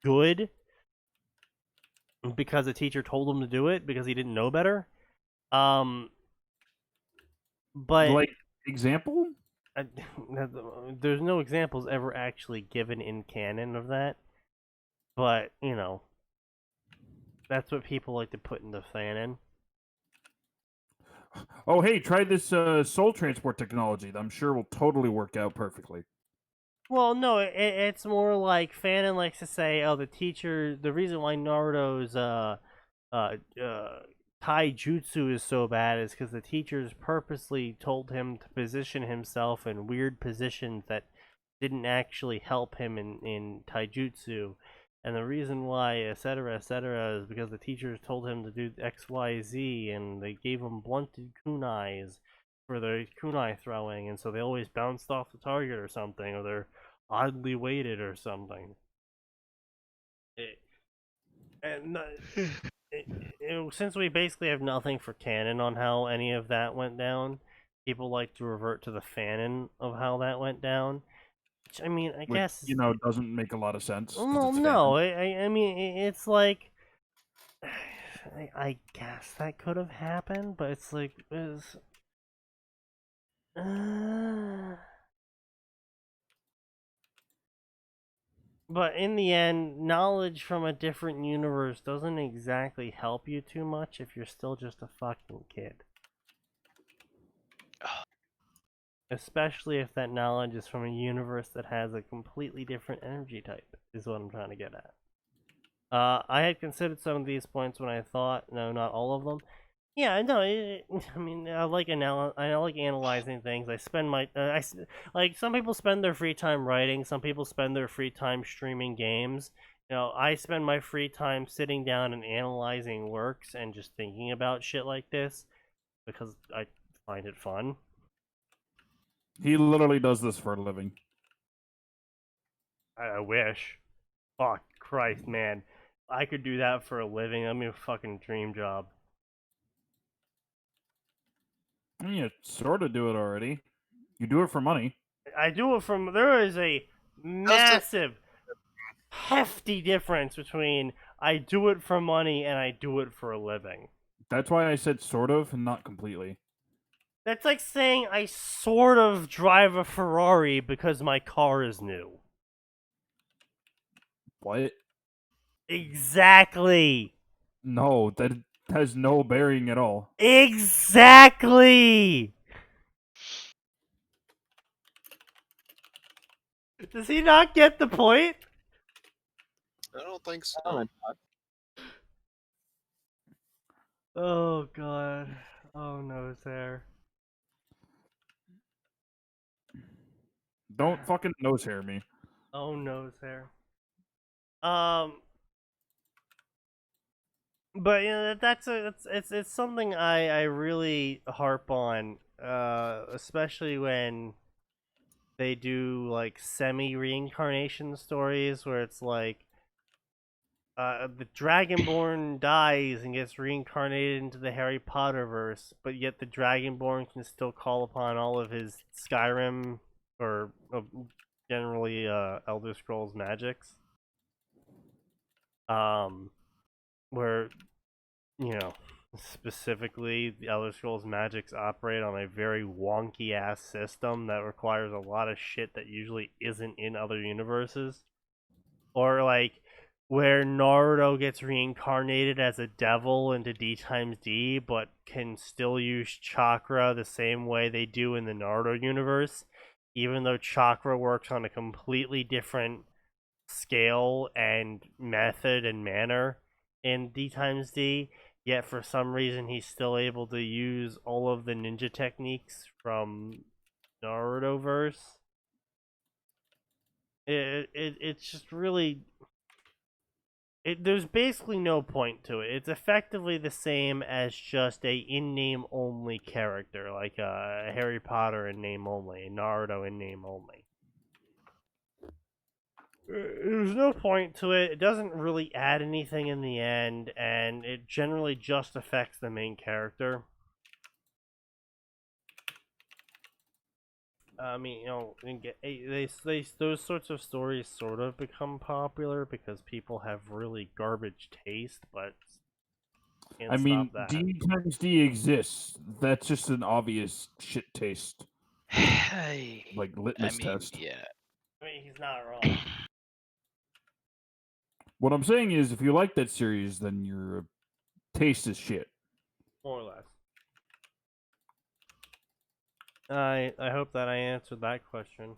good because the teacher told him to do it because he didn't know better. But like example. There's no examples ever actually given in canon of that, but that's what people like to put in the fanon. Oh, hey, try this soul transport technology. That I'm sure will totally work out perfectly. Well, no, it's more like fanon likes to say, oh, the reason why Naruto's taijutsu is so bad is because the teachers purposely told him to position himself in weird positions that didn't actually help him in taijutsu. And the reason why, etc., is because the teachers told him to do XYZ, and they gave him blunted kunais for the kunai throwing, and so they always bounced off the target or something, or they're oddly weighted or something. Since we basically have nothing for canon on how any of that went down, people like to revert to the fanon of how that went down. Which, I guess doesn't make a lot of sense. Well, no, it's like I guess that could have happened, but it's like But in the end, knowledge from a different universe doesn't exactly help you too much if you're still just a fucking kid. Especially if that knowledge is from a universe that has a completely different energy type, is what I'm trying to get at. I had considered some of these points when I thought, no, not all of them. Yeah, no, I like analyzing things. I spend like some people spend their free time writing, some people spend their free time streaming games. I spend my free time sitting down and analyzing works and just thinking about shit like this because I find it fun. He literally does this for a living. I wish. Fuck Christ, man. I could do that for a living. That'd be a fucking dream job. You sort of do it already. You do it for money. I do it from. There is a massive, hefty difference between I do it for money and I do it for a living. That's why I said sort of and not completely. That's like saying I sort of drive a Ferrari because my car is new. What? Exactly. No, that has no bearing at all. Exactly! Does he not get the point? I don't think so. Oh god. Oh no, his hair. Don't fucking nose hair me. Oh no, his hair. But it's something I really harp on, especially when they do like semi reincarnation stories where it's like the Dragonborn dies and gets reincarnated into the Harry Potter verse, but yet the Dragonborn can still call upon all of his Skyrim or generally Elder Scrolls magics. Where specifically the Elder Scrolls magics operate on a very wonky ass system that requires a lot of shit that usually isn't in other universes. Or like where Naruto gets reincarnated as a devil into D times D, but can still use chakra the same way they do in the Naruto universe, even though chakra works on a completely different scale and method and manner in D times D. Yet for some reason he's still able to use all of the ninja techniques from Naruto verse. It's just really there's basically no point to it. It's effectively the same as just a in-name only character, like Harry Potter in name only, Naruto in name only. There's no point to it. It doesn't really add anything in the end, and it generally just affects the main character. I mean, those sorts of stories sort of become popular because people have really garbage taste, but can't I mean, stop that. D times D exists. That's just an obvious shit taste. Like litmus test. Yeah. I mean, he's not wrong. What I'm saying is, if you like that series, then your taste is shit. More or less. I hope that I answered that question.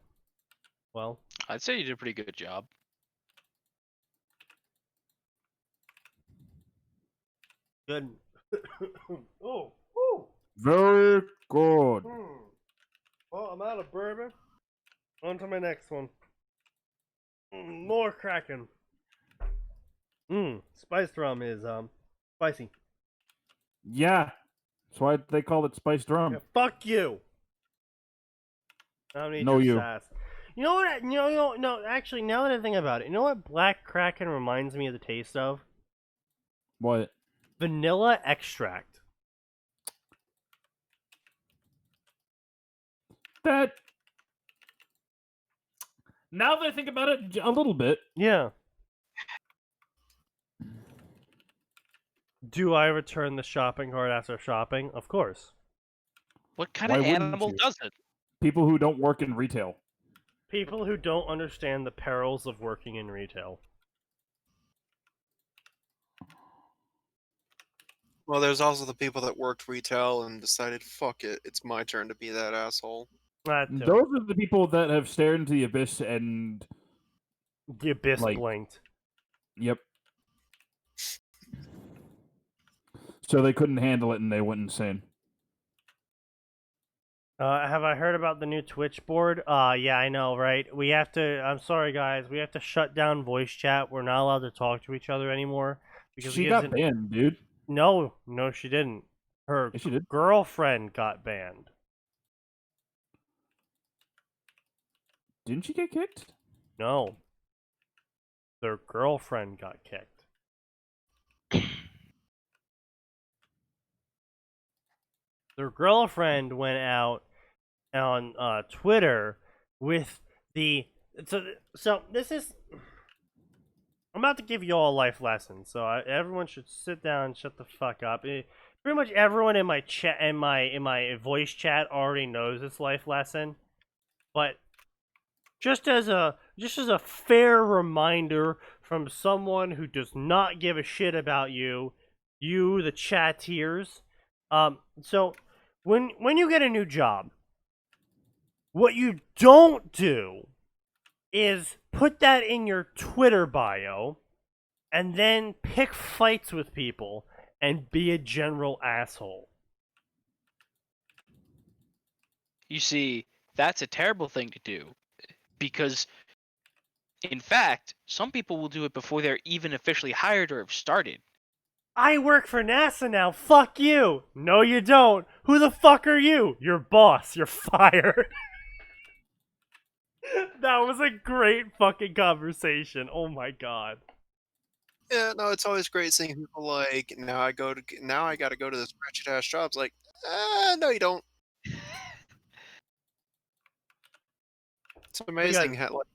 Well, I'd say you did a pretty good job. good. Oh, woo. Very good. Well, I'm out of bourbon. On to my next one. More Kraken. Spiced rum is spicy. Yeah. That's why they call it spiced rum. Yeah, fuck you. I don't need No, your you. sass. You know what? No. Actually, now that I think about it, you know what Black Kraken reminds me of the taste of? What? Vanilla extract. That. Now that I think about it, a little bit. Yeah. Do I return the shopping cart after shopping? Of course. What kind Why of wouldn't animal you? does it? People who don't work in retail. People who don't understand the perils of working in retail. Well, there's also the people that worked retail and decided, fuck it, it's my turn to be that asshole. That too. Those are the people that have stared into the abyss and. The abyss like- blinked. Yep. So they couldn't handle it and they went insane. Have I heard about the new Twitch board? Yeah, I know, right? We have to. I'm sorry, guys. We have to shut down voice chat. We're not allowed to talk to each other anymore because She it got gives banned, dude. No, she didn't. Her Yes, she did. girlfriend got banned. Didn't she get kicked? No, their girlfriend got kicked. Their girlfriend went out on Twitter with the so this is. I'm about to give you all a life lesson, so everyone should sit down and shut the fuck up. Pretty much everyone in my chat, in my voice chat, already knows this life lesson, but just as a fair reminder from someone who does not give a shit about you, you, the chattiers. So when you get a new job, what you don't do is put that in your Twitter bio and then pick fights with people and be a general asshole. You see, that's a terrible thing to do because, in fact, some people will do it before they're even officially hired or have started. I work for NASA now, fuck you! No you don't! Who the fuck are you? Your boss, you're fired. That was a great fucking conversation, oh my god. Yeah, no, it's always great seeing people like now I got to go to this wretched ass jobs. Like, no, you don't. It's amazing how like,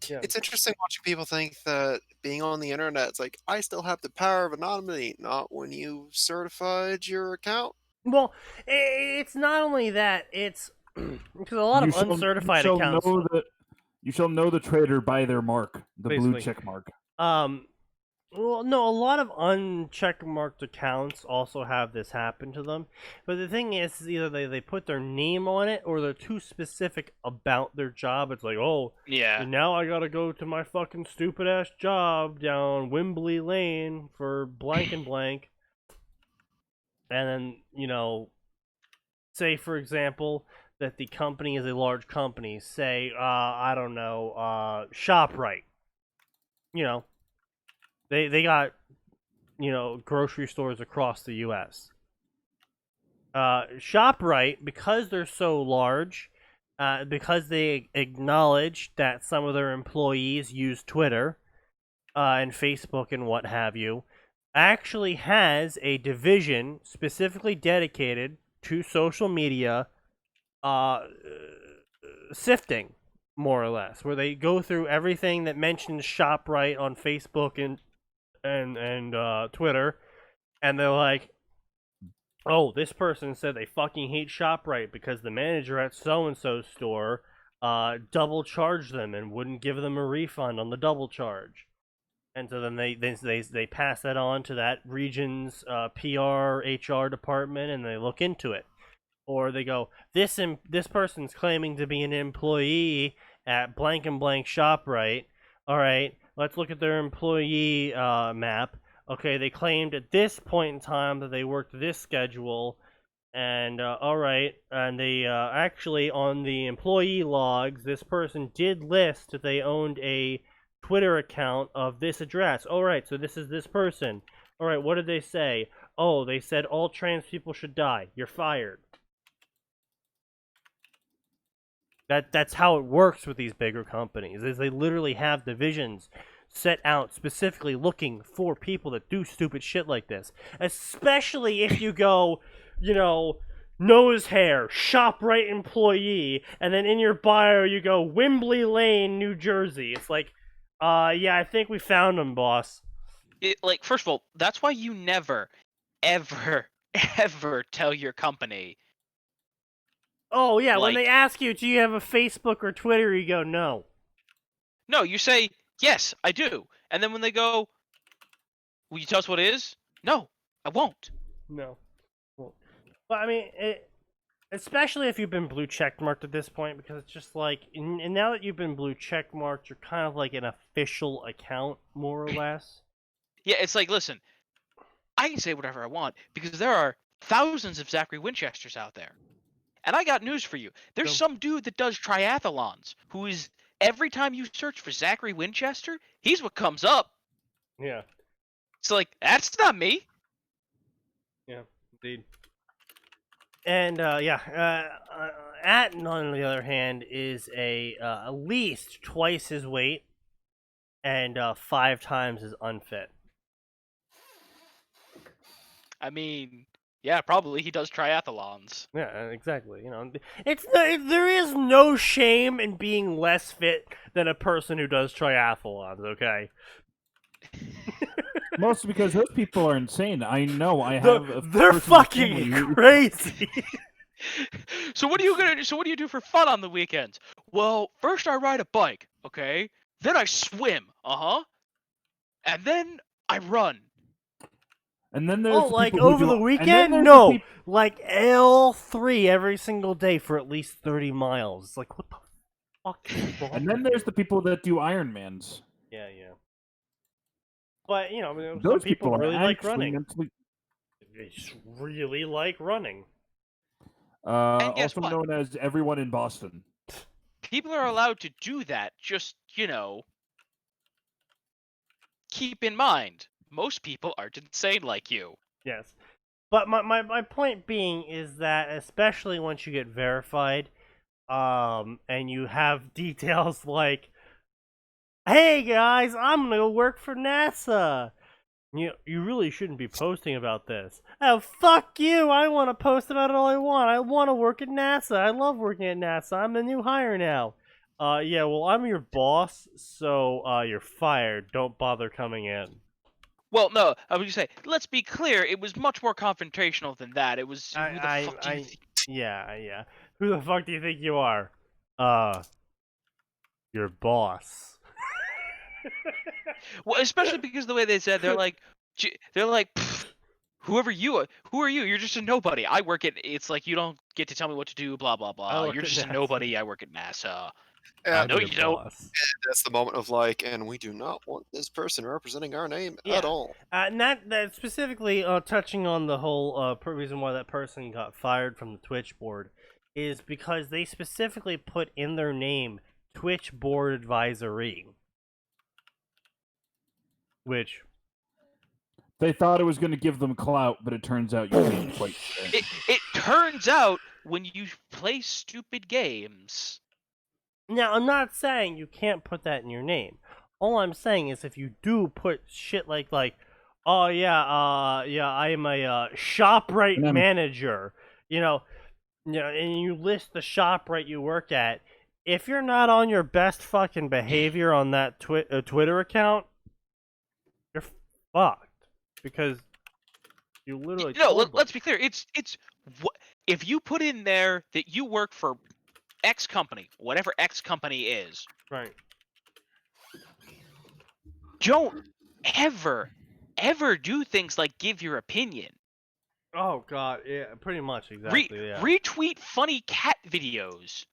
Yeah. it's interesting watching people think that being on the internet, it's like I still have the power of anonymity. Not when you certified your account. Well, it's not only that, it's because a lot of uncertified accounts. You shall know the traitor by their mark, the blue Basically. check mark. Well, no, a lot of uncheckmarked accounts also have this happen to them. But the thing is either they put their name on it or they're too specific about their job. It's like, oh, Yeah. now I gotta go to my fucking stupid ass job down Wembley Lane for blank and blank. And then, say for example that the company is a large company. Say, I don't know, ShopRite. They got, grocery stores across the U.S. ShopRite, because they're so large, because they acknowledge that some of their employees use Twitter and Facebook and what have you, actually has a division specifically dedicated to social media sifting, more or less, where they go through everything that mentions ShopRite on Facebook and Twitter, and they're like, oh, this person said they fucking hate ShopRite because the manager at so-and-so store double charged them and wouldn't give them a refund on the double charge. And so then they pass that on to that region's PR, HR department, and they look into it. Or they go, this person's claiming to be an employee at blank and blank ShopRite. All right, let's look at their employee map. Okay, they claimed at this point in time that they worked this schedule, and all right, and they actually on the employee logs, this person did list that they owned a Twitter account of this address. All right, so this is this person. All right, what did they say? Oh, they said all trans people should die. You're fired. That's how it works with these bigger companies. Is they literally have divisions set out specifically looking for people that do stupid shit like this. Especially if you go, nose hair, ShopRite employee, and then in your bio you go Wembley Lane, New Jersey. It's like, yeah, I think we found him, boss. First of all, that's why you never, ever, ever tell your company. Oh, yeah, when they ask you, do you have a Facebook or Twitter, you go, no. No, you say, yes, I do. And then when they go, will you tell us what it is? No, I won't. No. Well, I mean, especially if you've been blue checkmarked at this point, because it's just like, and now that you've been blue checkmarked, you're kind of like an official account, more or less. Yeah, it's like, listen, I can say whatever I want because there are thousands of Zachary Winchesters out there. And I got news for you. There's some dude that does triathlons who is, every time you search for Zachary Winchester, he's what comes up. Yeah. It's like, that's not me. Yeah, indeed. And, Atin, on the other hand, is at least twice his weight and 5 times as unfit. I mean, yeah, probably he does triathlons. Yeah, exactly. There is no shame in being less fit than a person who does triathlons. Okay. Mostly because those people are insane. I know. They're fucking crazy. So what are you gonna do? So what do you do for fun on the weekends? Well, first I ride a bike, okay? Then I swim, and then I run. And then there's Oh, the like people who over do- the and then weekend? there's the No, peop- like L3 every single day for at least 30 miles. It's like, what the fuck is wrong And then with there's you? the people that do Ironmans. Yeah, yeah. But, you know, I mean, some Those people are really like actually running. mentally, They just really like running. And guess also what? known as everyone in Boston. People are allowed to do that. Just, keep in mind, most people aren't insane like you. Yes. But my point being is that, especially once you get verified, and you have details like, hey guys, I'm gonna go work for NASA. You really shouldn't be posting about this. Oh, fuck you! I want to post about it all I want. I want to work at NASA. I love working at NASA. I'm the new hire now. Yeah, well, I'm your boss, so you're fired. Don't bother coming in. Well, no, I was gonna say, let's be clear, it was much more confrontational than that. It was, who the fuck do you think? Yeah. Who the fuck do you think you are? Your boss. Well, especially because the way they said, they're like, "Pfft, who are you? You're just a nobody. I work at. It's like you don't get to tell me what to do. Blah blah blah. work You're at just a NASA. nobody. I work at NASA. And No, your you don't. boss. that's the moment of like, and we do not want this person representing our name Yeah. at all. And that specifically touching on the whole reason why that person got fired from the Twitch board is because they specifically put in their name Twitch board advisory, which They thought it was going to give them clout, but it turns out you can't quite. It turns out when you play stupid games. now I'm not saying you can't put that in your name. All I'm saying is if you do put shit like oh yeah, I am a ShopRite And then- manager, and you list the ShopRite you work at. If you're not on your best fucking behavior on that Twitter account, you're fucked because you literally. Let's be clear. It's if you put in there that you work for X company, whatever X company is, right. don't ever do things like give your opinion. Oh god, yeah, pretty much exactly. Yeah. Retweet funny cat videos.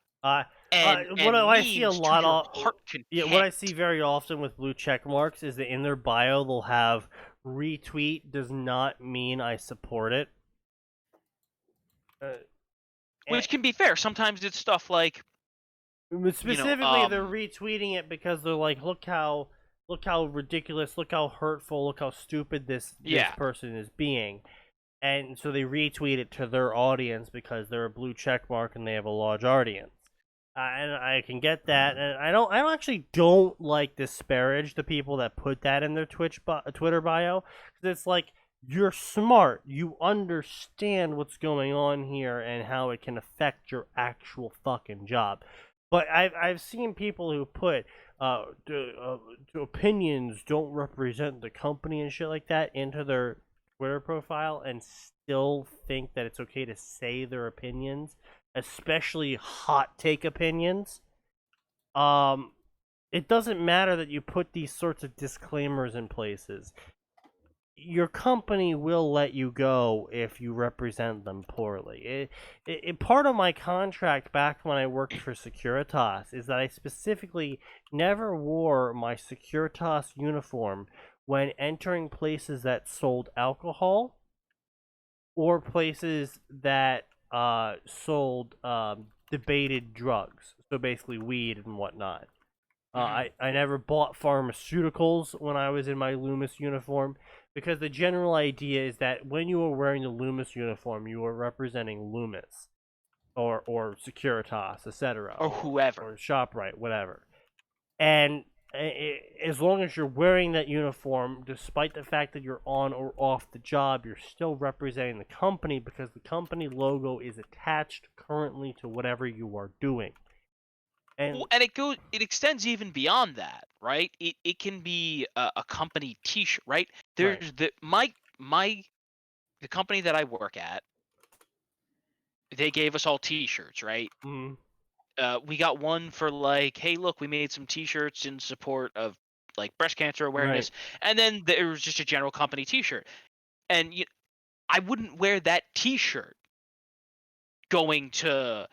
And what I see a memes to lot your of heart what I content. see very often with blue check marks is that in their bio they'll have retweet does not mean I support it. Which can be fair. Sometimes it's stuff like specifically they're retweeting it because they're like, look how ridiculous, look how hurtful, look how stupid this person is being. And so they retweet it to their audience because they're a blue check mark and they have a large audience. And I can get that, and I don't like disparage the people that put that in their Twitter bio, because it's like, you're smart, you understand what's going on here and how it can affect your actual fucking job. But I've seen people who put opinions don't represent the company and shit like that into their Twitter profile and still think that it's okay to say their opinions, especially hot take opinions. It doesn't matter that you put these sorts of disclaimers in places. Your company will let you go if you represent them poorly. Part of my contract back when I worked for Securitas is that I specifically never wore my Securitas uniform when entering places that sold alcohol or places that sold debated drugs, so basically weed and whatnot. I never bought pharmaceuticals when I was in my Loomis uniform, because the general idea is that when you are wearing the Loomis uniform, you are representing Loomis or Securitas, etc., or whoever, or ShopRite, whatever. And as long as you're wearing that uniform, despite the fact that you're on or off the job, you're still representing the company because the company logo is attached currently to whatever you are doing. And it extends even beyond that, right? It can be a company T-shirt, right? There's the company that I work at. They gave us all T-shirts, right? Mm-hmm. We got one for like, hey, look, we made some T-shirts in support of like breast cancer awareness, and then there was just a general company T-shirt. And I wouldn't wear that T-shirt going to,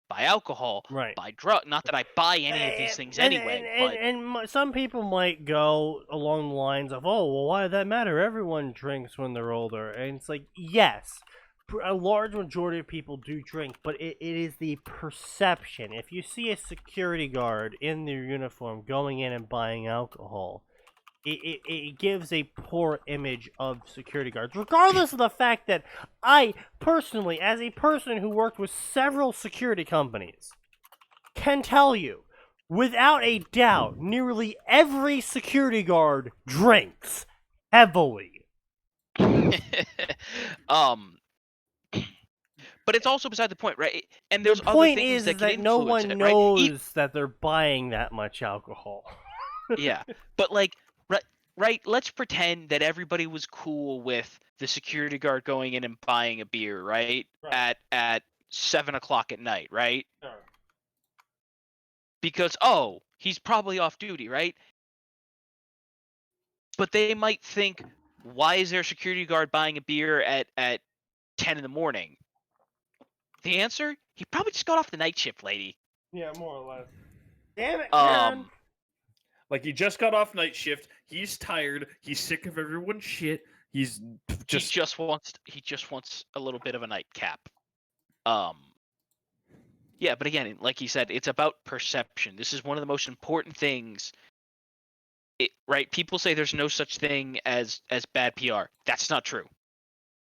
buy alcohol, Right. buy drug. Not that I buy any of these things anyway, but Some people might go along the lines of, oh, well, why does that matter? Everyone drinks when they're older. And it's like, yes, a large majority of people do drink, but it is the perception. If you see a security guard in their uniform going in and buying alcohol, it gives a poor image of security guards, regardless of the fact that I, personally, as a person who worked with several security companies, can tell you, without a doubt, nearly every security guard drinks heavily. But it's also beside the point, right? And The there's other point things is that can no influence one it, right? knows that they're buying that much alcohol. Yeah, but like, right? Let's pretend that everybody was cool with the security guard going in and buying a beer, right? Right. At 7 o'clock at night, right? Sure. Because he's probably off duty, right? But they might think, why is there a security guard buying a beer at 10 in the morning? The answer? He probably just got off the night shift, lady. Yeah, more or less. Damn it, Karen. Like, he just got off night shift. He's tired. He's sick of everyone's shit. He just wants a little bit of a nightcap. Yeah, but again, like he said, it's about perception. This is one of the most important things. Right? People say there's no such thing as bad PR. That's not true.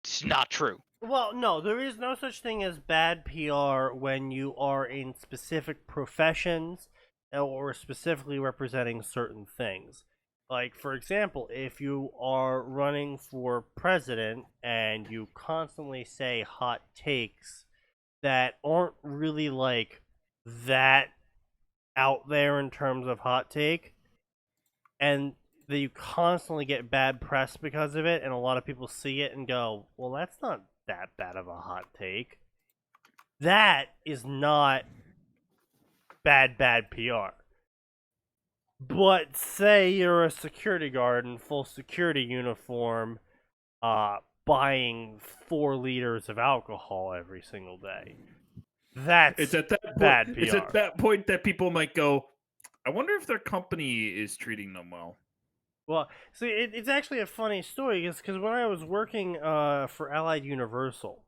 It's not true. Well, no, there is no such thing as bad PR when you are in specific professions or specifically representing certain things. Like, for example, if you are running for president and you constantly say hot takes that aren't really, like, that out there in terms of hot take, and that you constantly get bad press because of it, and a lot of people see it and go, well, that's not that bad of a hot take. That is not bad PR. But say you're a security guard in full security uniform, buying 4 liters of alcohol every single day. That's bad PR. It's at that point that people might go, I wonder if their company is treating them well. Well, see, it's actually a funny story because when I was working for Allied Universal,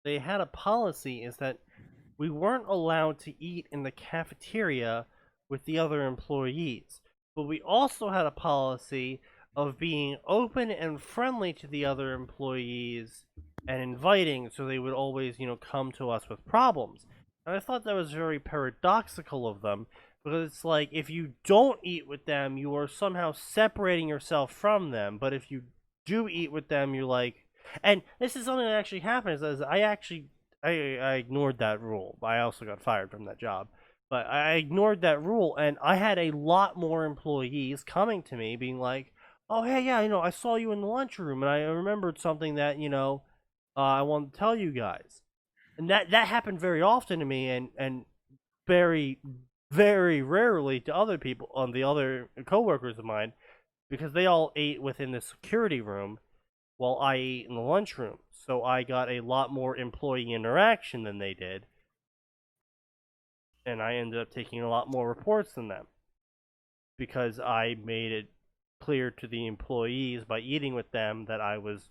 they had a policy is that we weren't allowed to eat in the cafeteria with the other employees. But we also had a policy of being open and friendly to the other employees and inviting, so they would always, come to us with problems. And I thought that was very paradoxical of them, because it's like, if you don't eat with them, you are somehow separating yourself from them. But if you do eat with them, you're like... And this is something that actually happened, is I ignored that rule. I also got fired from that job. But I ignored that rule, and I had a lot more employees coming to me being like, oh, hey, yeah, I saw you in the lunchroom, and I remembered something that, I wanted to tell you guys. And that happened very often to me, and very, very rarely to other people, the other coworkers of mine, because they all ate within the security room while I ate in the lunchroom. So I got a lot more employee interaction than they did. And I ended up taking a lot more reports than them, because I made it clear to the employees by eating with them that I was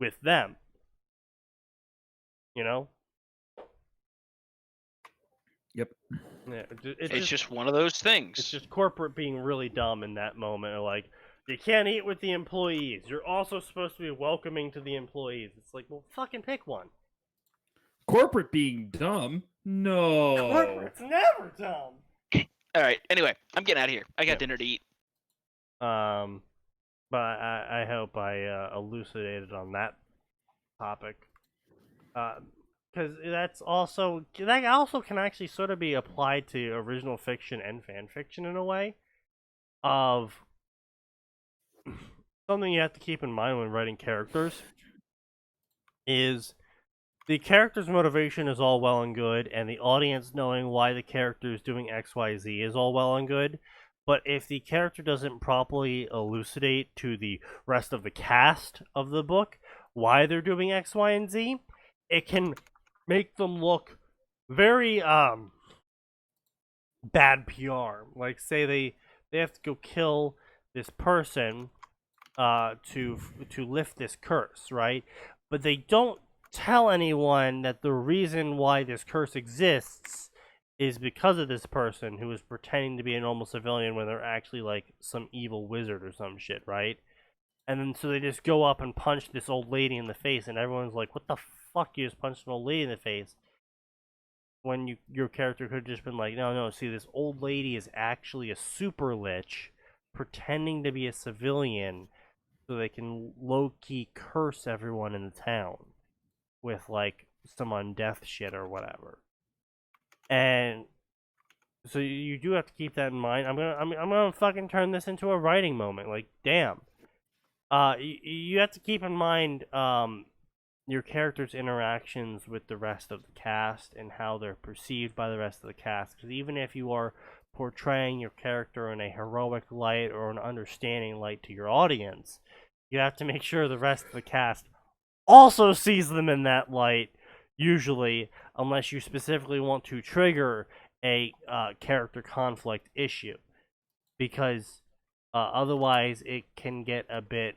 with them. Yep. Yeah, It's just one of those things. It's just corporate being really dumb in that moment. Like, you can't eat with the employees. You're also supposed to be welcoming to the employees. It's like, well, fucking pick one. Corporate being dumb? No. Corporate's never dumb. All right. Anyway, I'm getting out of here. I got dinner to eat. But I hope I elucidated on that topic. Because that also can actually sort of be applied to original fiction and fan fiction in a way. Of something you have to keep in mind when writing characters is the character's motivation is all well and good, and the audience knowing why the character is doing XYZ is all well and good. But if the character doesn't properly elucidate to the rest of the cast of the book why they're doing X, Y, and Z, it can make them look very bad PR. Like, say they have to go kill this person to lift this curse, right? But they don't tell anyone that the reason why this curse exists is because of this person who is pretending to be a normal civilian when they're actually like some evil wizard or some shit, right? And then so they just go up and punch this old lady in the face, and everyone's like, "What the fuck? You just punched an old lady in the face?" When your character could have just been like, "No, see, this old lady is actually a super lich pretending to be a civilian so they can low-key curse everyone in the town with like some undeath shit or whatever." And so you do have to keep that in mind. I'm gonna fucking turn this into a writing moment. Like, damn. You have to keep in mind your character's interactions with the rest of the cast and how they're perceived by the rest of the cast. Because even if you are portraying your character in a heroic light or an understanding light to your audience, you have to make sure the rest of the cast also sees them in that light, usually, unless you specifically want to trigger a character conflict issue. Because otherwise it can get a bit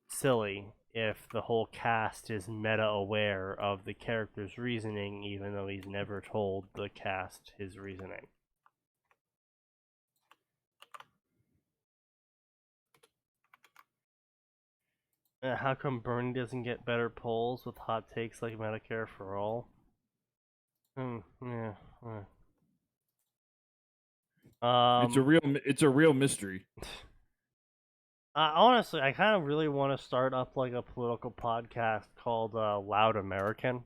silly if the whole cast is meta aware of the character's reasoning, even though he's never told the cast his reasoning. How come Bernie doesn't get better polls with hot takes like Medicare for all? Yeah. It's a real mystery. Honestly, I kind of really want to start up like a political podcast called Loud American.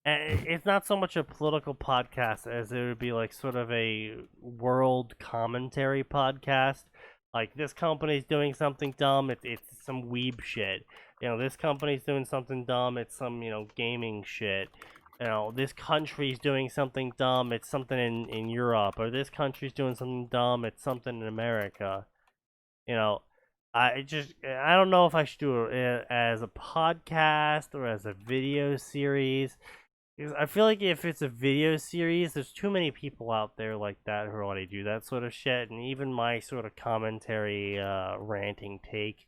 And it's not so much a political podcast as it would be like sort of a world commentary podcast. Like, this company's doing something dumb, it's some weeb shit. You know, this company's doing something dumb, it's some, gaming shit. You know, this country's doing something dumb, it's something in Europe. Or this country's doing something dumb, it's something in America. You know, I don't know if I should do it as a podcast or as a video series. Because I feel like if it's a video series, there's too many people out there like that who already do that sort of shit, and even my sort of commentary, ranting take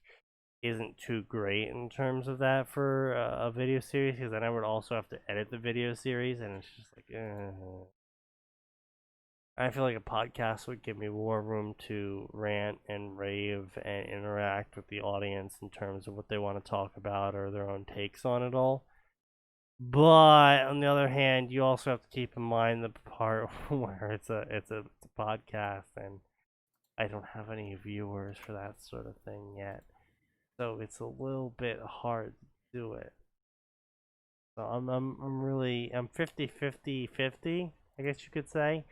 isn't too great in terms of that for a video series, because then I would also have to edit the video series, and it's just like, I feel like a podcast would give me more room to rant and rave and interact with the audience in terms of what they want to talk about or their own takes on it all. But on the other hand, you also have to keep in mind the part where it's a podcast, and I don't have any viewers for that sort of thing yet, so it's a little bit hard to do it. So I'm 50-50-50, I guess you could say,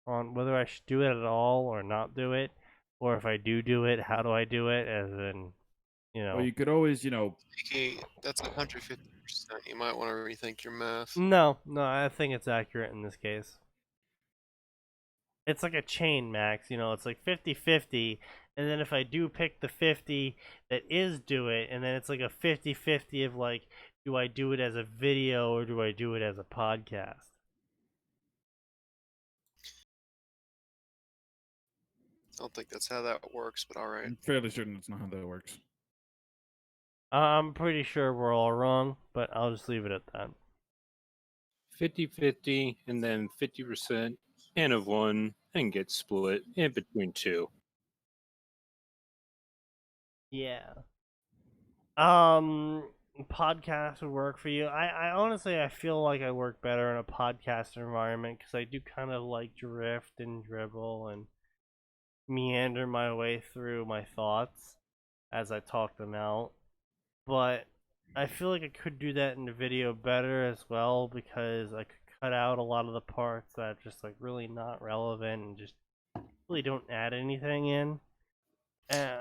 on whether I should do it at all or not do it, or if I do it, how do I do it? As in, Well, you could always, Sneaky, that's 150%. You might want to rethink your math. No, I think it's accurate in this case. It's like a chain, Max. It's like 50-50, and then if I do pick the 50 that is do it, and then it's like a 50-50 of like, do I do it as a video or do I do it as a podcast? I don't think that's how that works, but alright. I'm fairly certain that's not how that works. I'm pretty sure we're all wrong, but I'll just leave it at that. 50-50, and then 50% and of one, and get split in between two. Yeah. Podcast would work for you. I honestly, I feel like I work better in a podcast environment because I do kind of like drift and dribble and meander my way through my thoughts as I talk them out. But I feel like I could do that in the video better as well, because I could cut out a lot of the parts that are just like really not relevant and just really don't add anything in.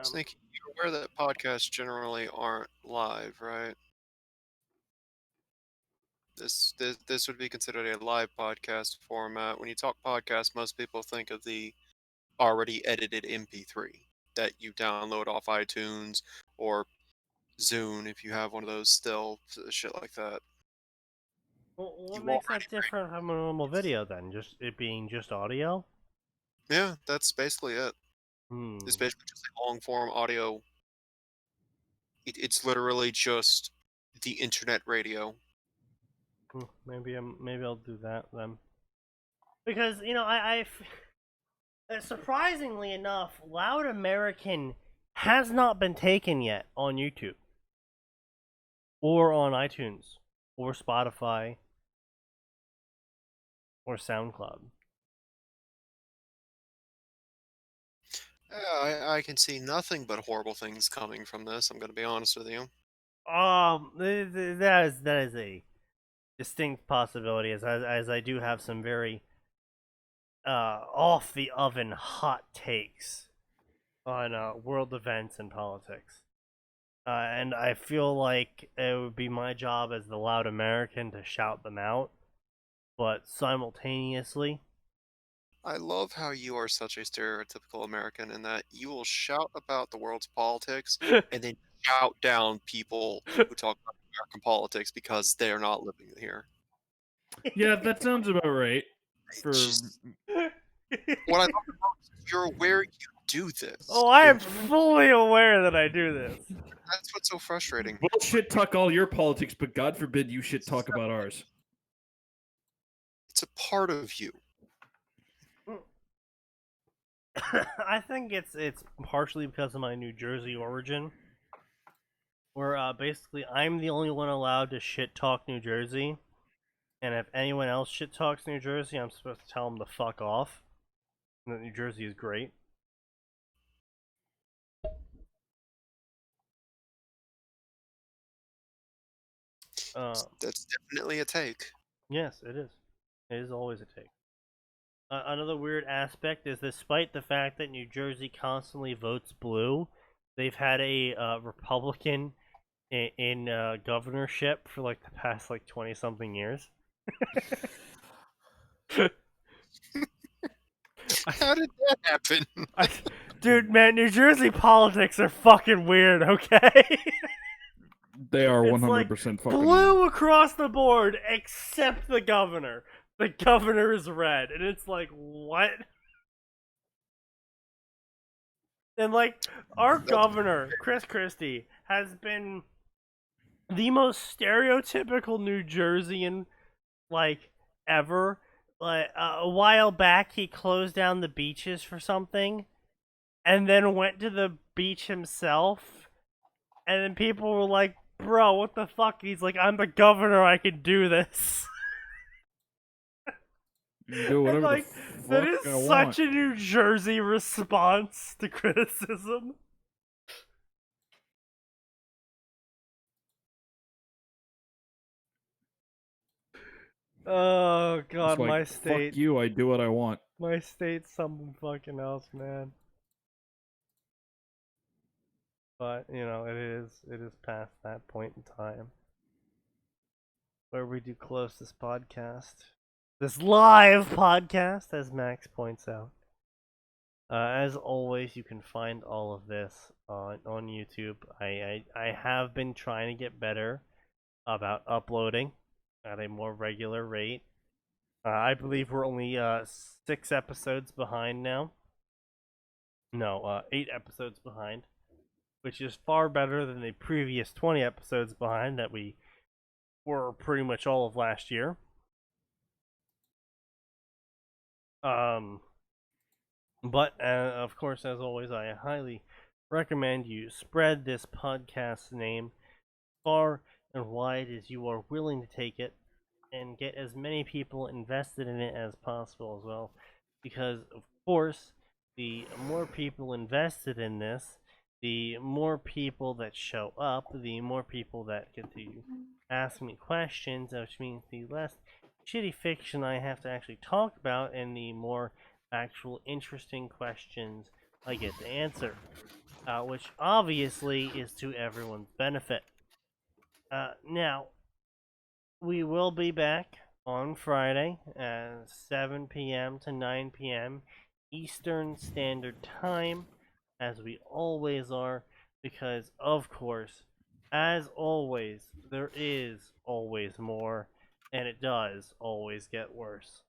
Sneaky, you're aware that podcasts generally aren't live, right? This would be considered a live podcast format. When you talk podcast, most people think of the already edited MP3 that you download off iTunes or Zune if you have one of those still, shit like that. Well, what You makes already that different from a normal video then? Just it being just audio? Yeah, that's basically it. Hmm. It's basically just a long form audio. It's literally just the internet radio. Maybe I'll do that then. Because surprisingly enough, Loud American has not been taken yet on YouTube or on iTunes or Spotify or SoundCloud. I can see nothing but horrible things coming from this. I'm going to be honest with you. That is a distinct possibility, as I do have some very off the oven hot takes on world events and politics. And I feel like it would be my job as the Loud American to shout them out, but simultaneously, I love how you are such a stereotypical American in that you will shout about the world's politics and then shout down people who talk about American politics because they're not living here. Yeah, that sounds about right. For Just, what I love about is you're aware you do this. oh, I am and fully aware that I do this. that's what's so frustrating. bullshit talk all your politics, but God forbid you shit talk about ours. It's a part of you. I think it's partially because of my New Jersey origin, where basically I'm the only one allowed to shit talk New Jersey, and if anyone else shit talks New Jersey, I'm supposed to tell them to fuck off. And that New Jersey is great. That's definitely a take. Yes, it is. It is always a take. Another weird aspect is, despite the fact that New Jersey constantly votes blue, they've had a Republican in governorship for like the past like 20 something years. How did that happen? Dude, man, New Jersey politics are fucking weird. Okay, They are it's 100% fucking blue across the board except the governor. The governor is red, and it's like, what? And like, our governor, Chris Christie, has been the most stereotypical New Jerseyan like ever. Like a while back, he closed down the beaches for something, and then went to the beach himself. And then people were like, "Bro, what the fuck?" He's like, "I'm the governor. I can do this." do whatever And, like, the that fuck is I such want. a New Jersey response to criticism. Oh god, It's like, my fuck state. you, I do what I want. My state's something fucking else, man. But, it is past that point in time where we do close this podcast. This live podcast, as Max points out. As always, you can find all of this on YouTube. I have been trying to get better about uploading at a more regular rate. I believe we're only 6 episodes behind now. No, 8 episodes behind, which is far better than the previous 20 episodes behind that we were pretty much all of last year. But of course, as always, I highly recommend you spread this podcast's name far and wide as you are willing to take it, and get as many people invested in it as possible as well. Because, of course, the more people invested in this, the more people that show up, the more people that get to ask me questions, which means the less shitty fiction I have to actually talk about, and the more actual interesting questions I get to answer. Which obviously is to everyone's benefit. Now, we will be back on Friday at 7 p.m. to 9 p.m. Eastern Standard Time, as we always are, because, of course, as always, there is always more, and it does always get worse.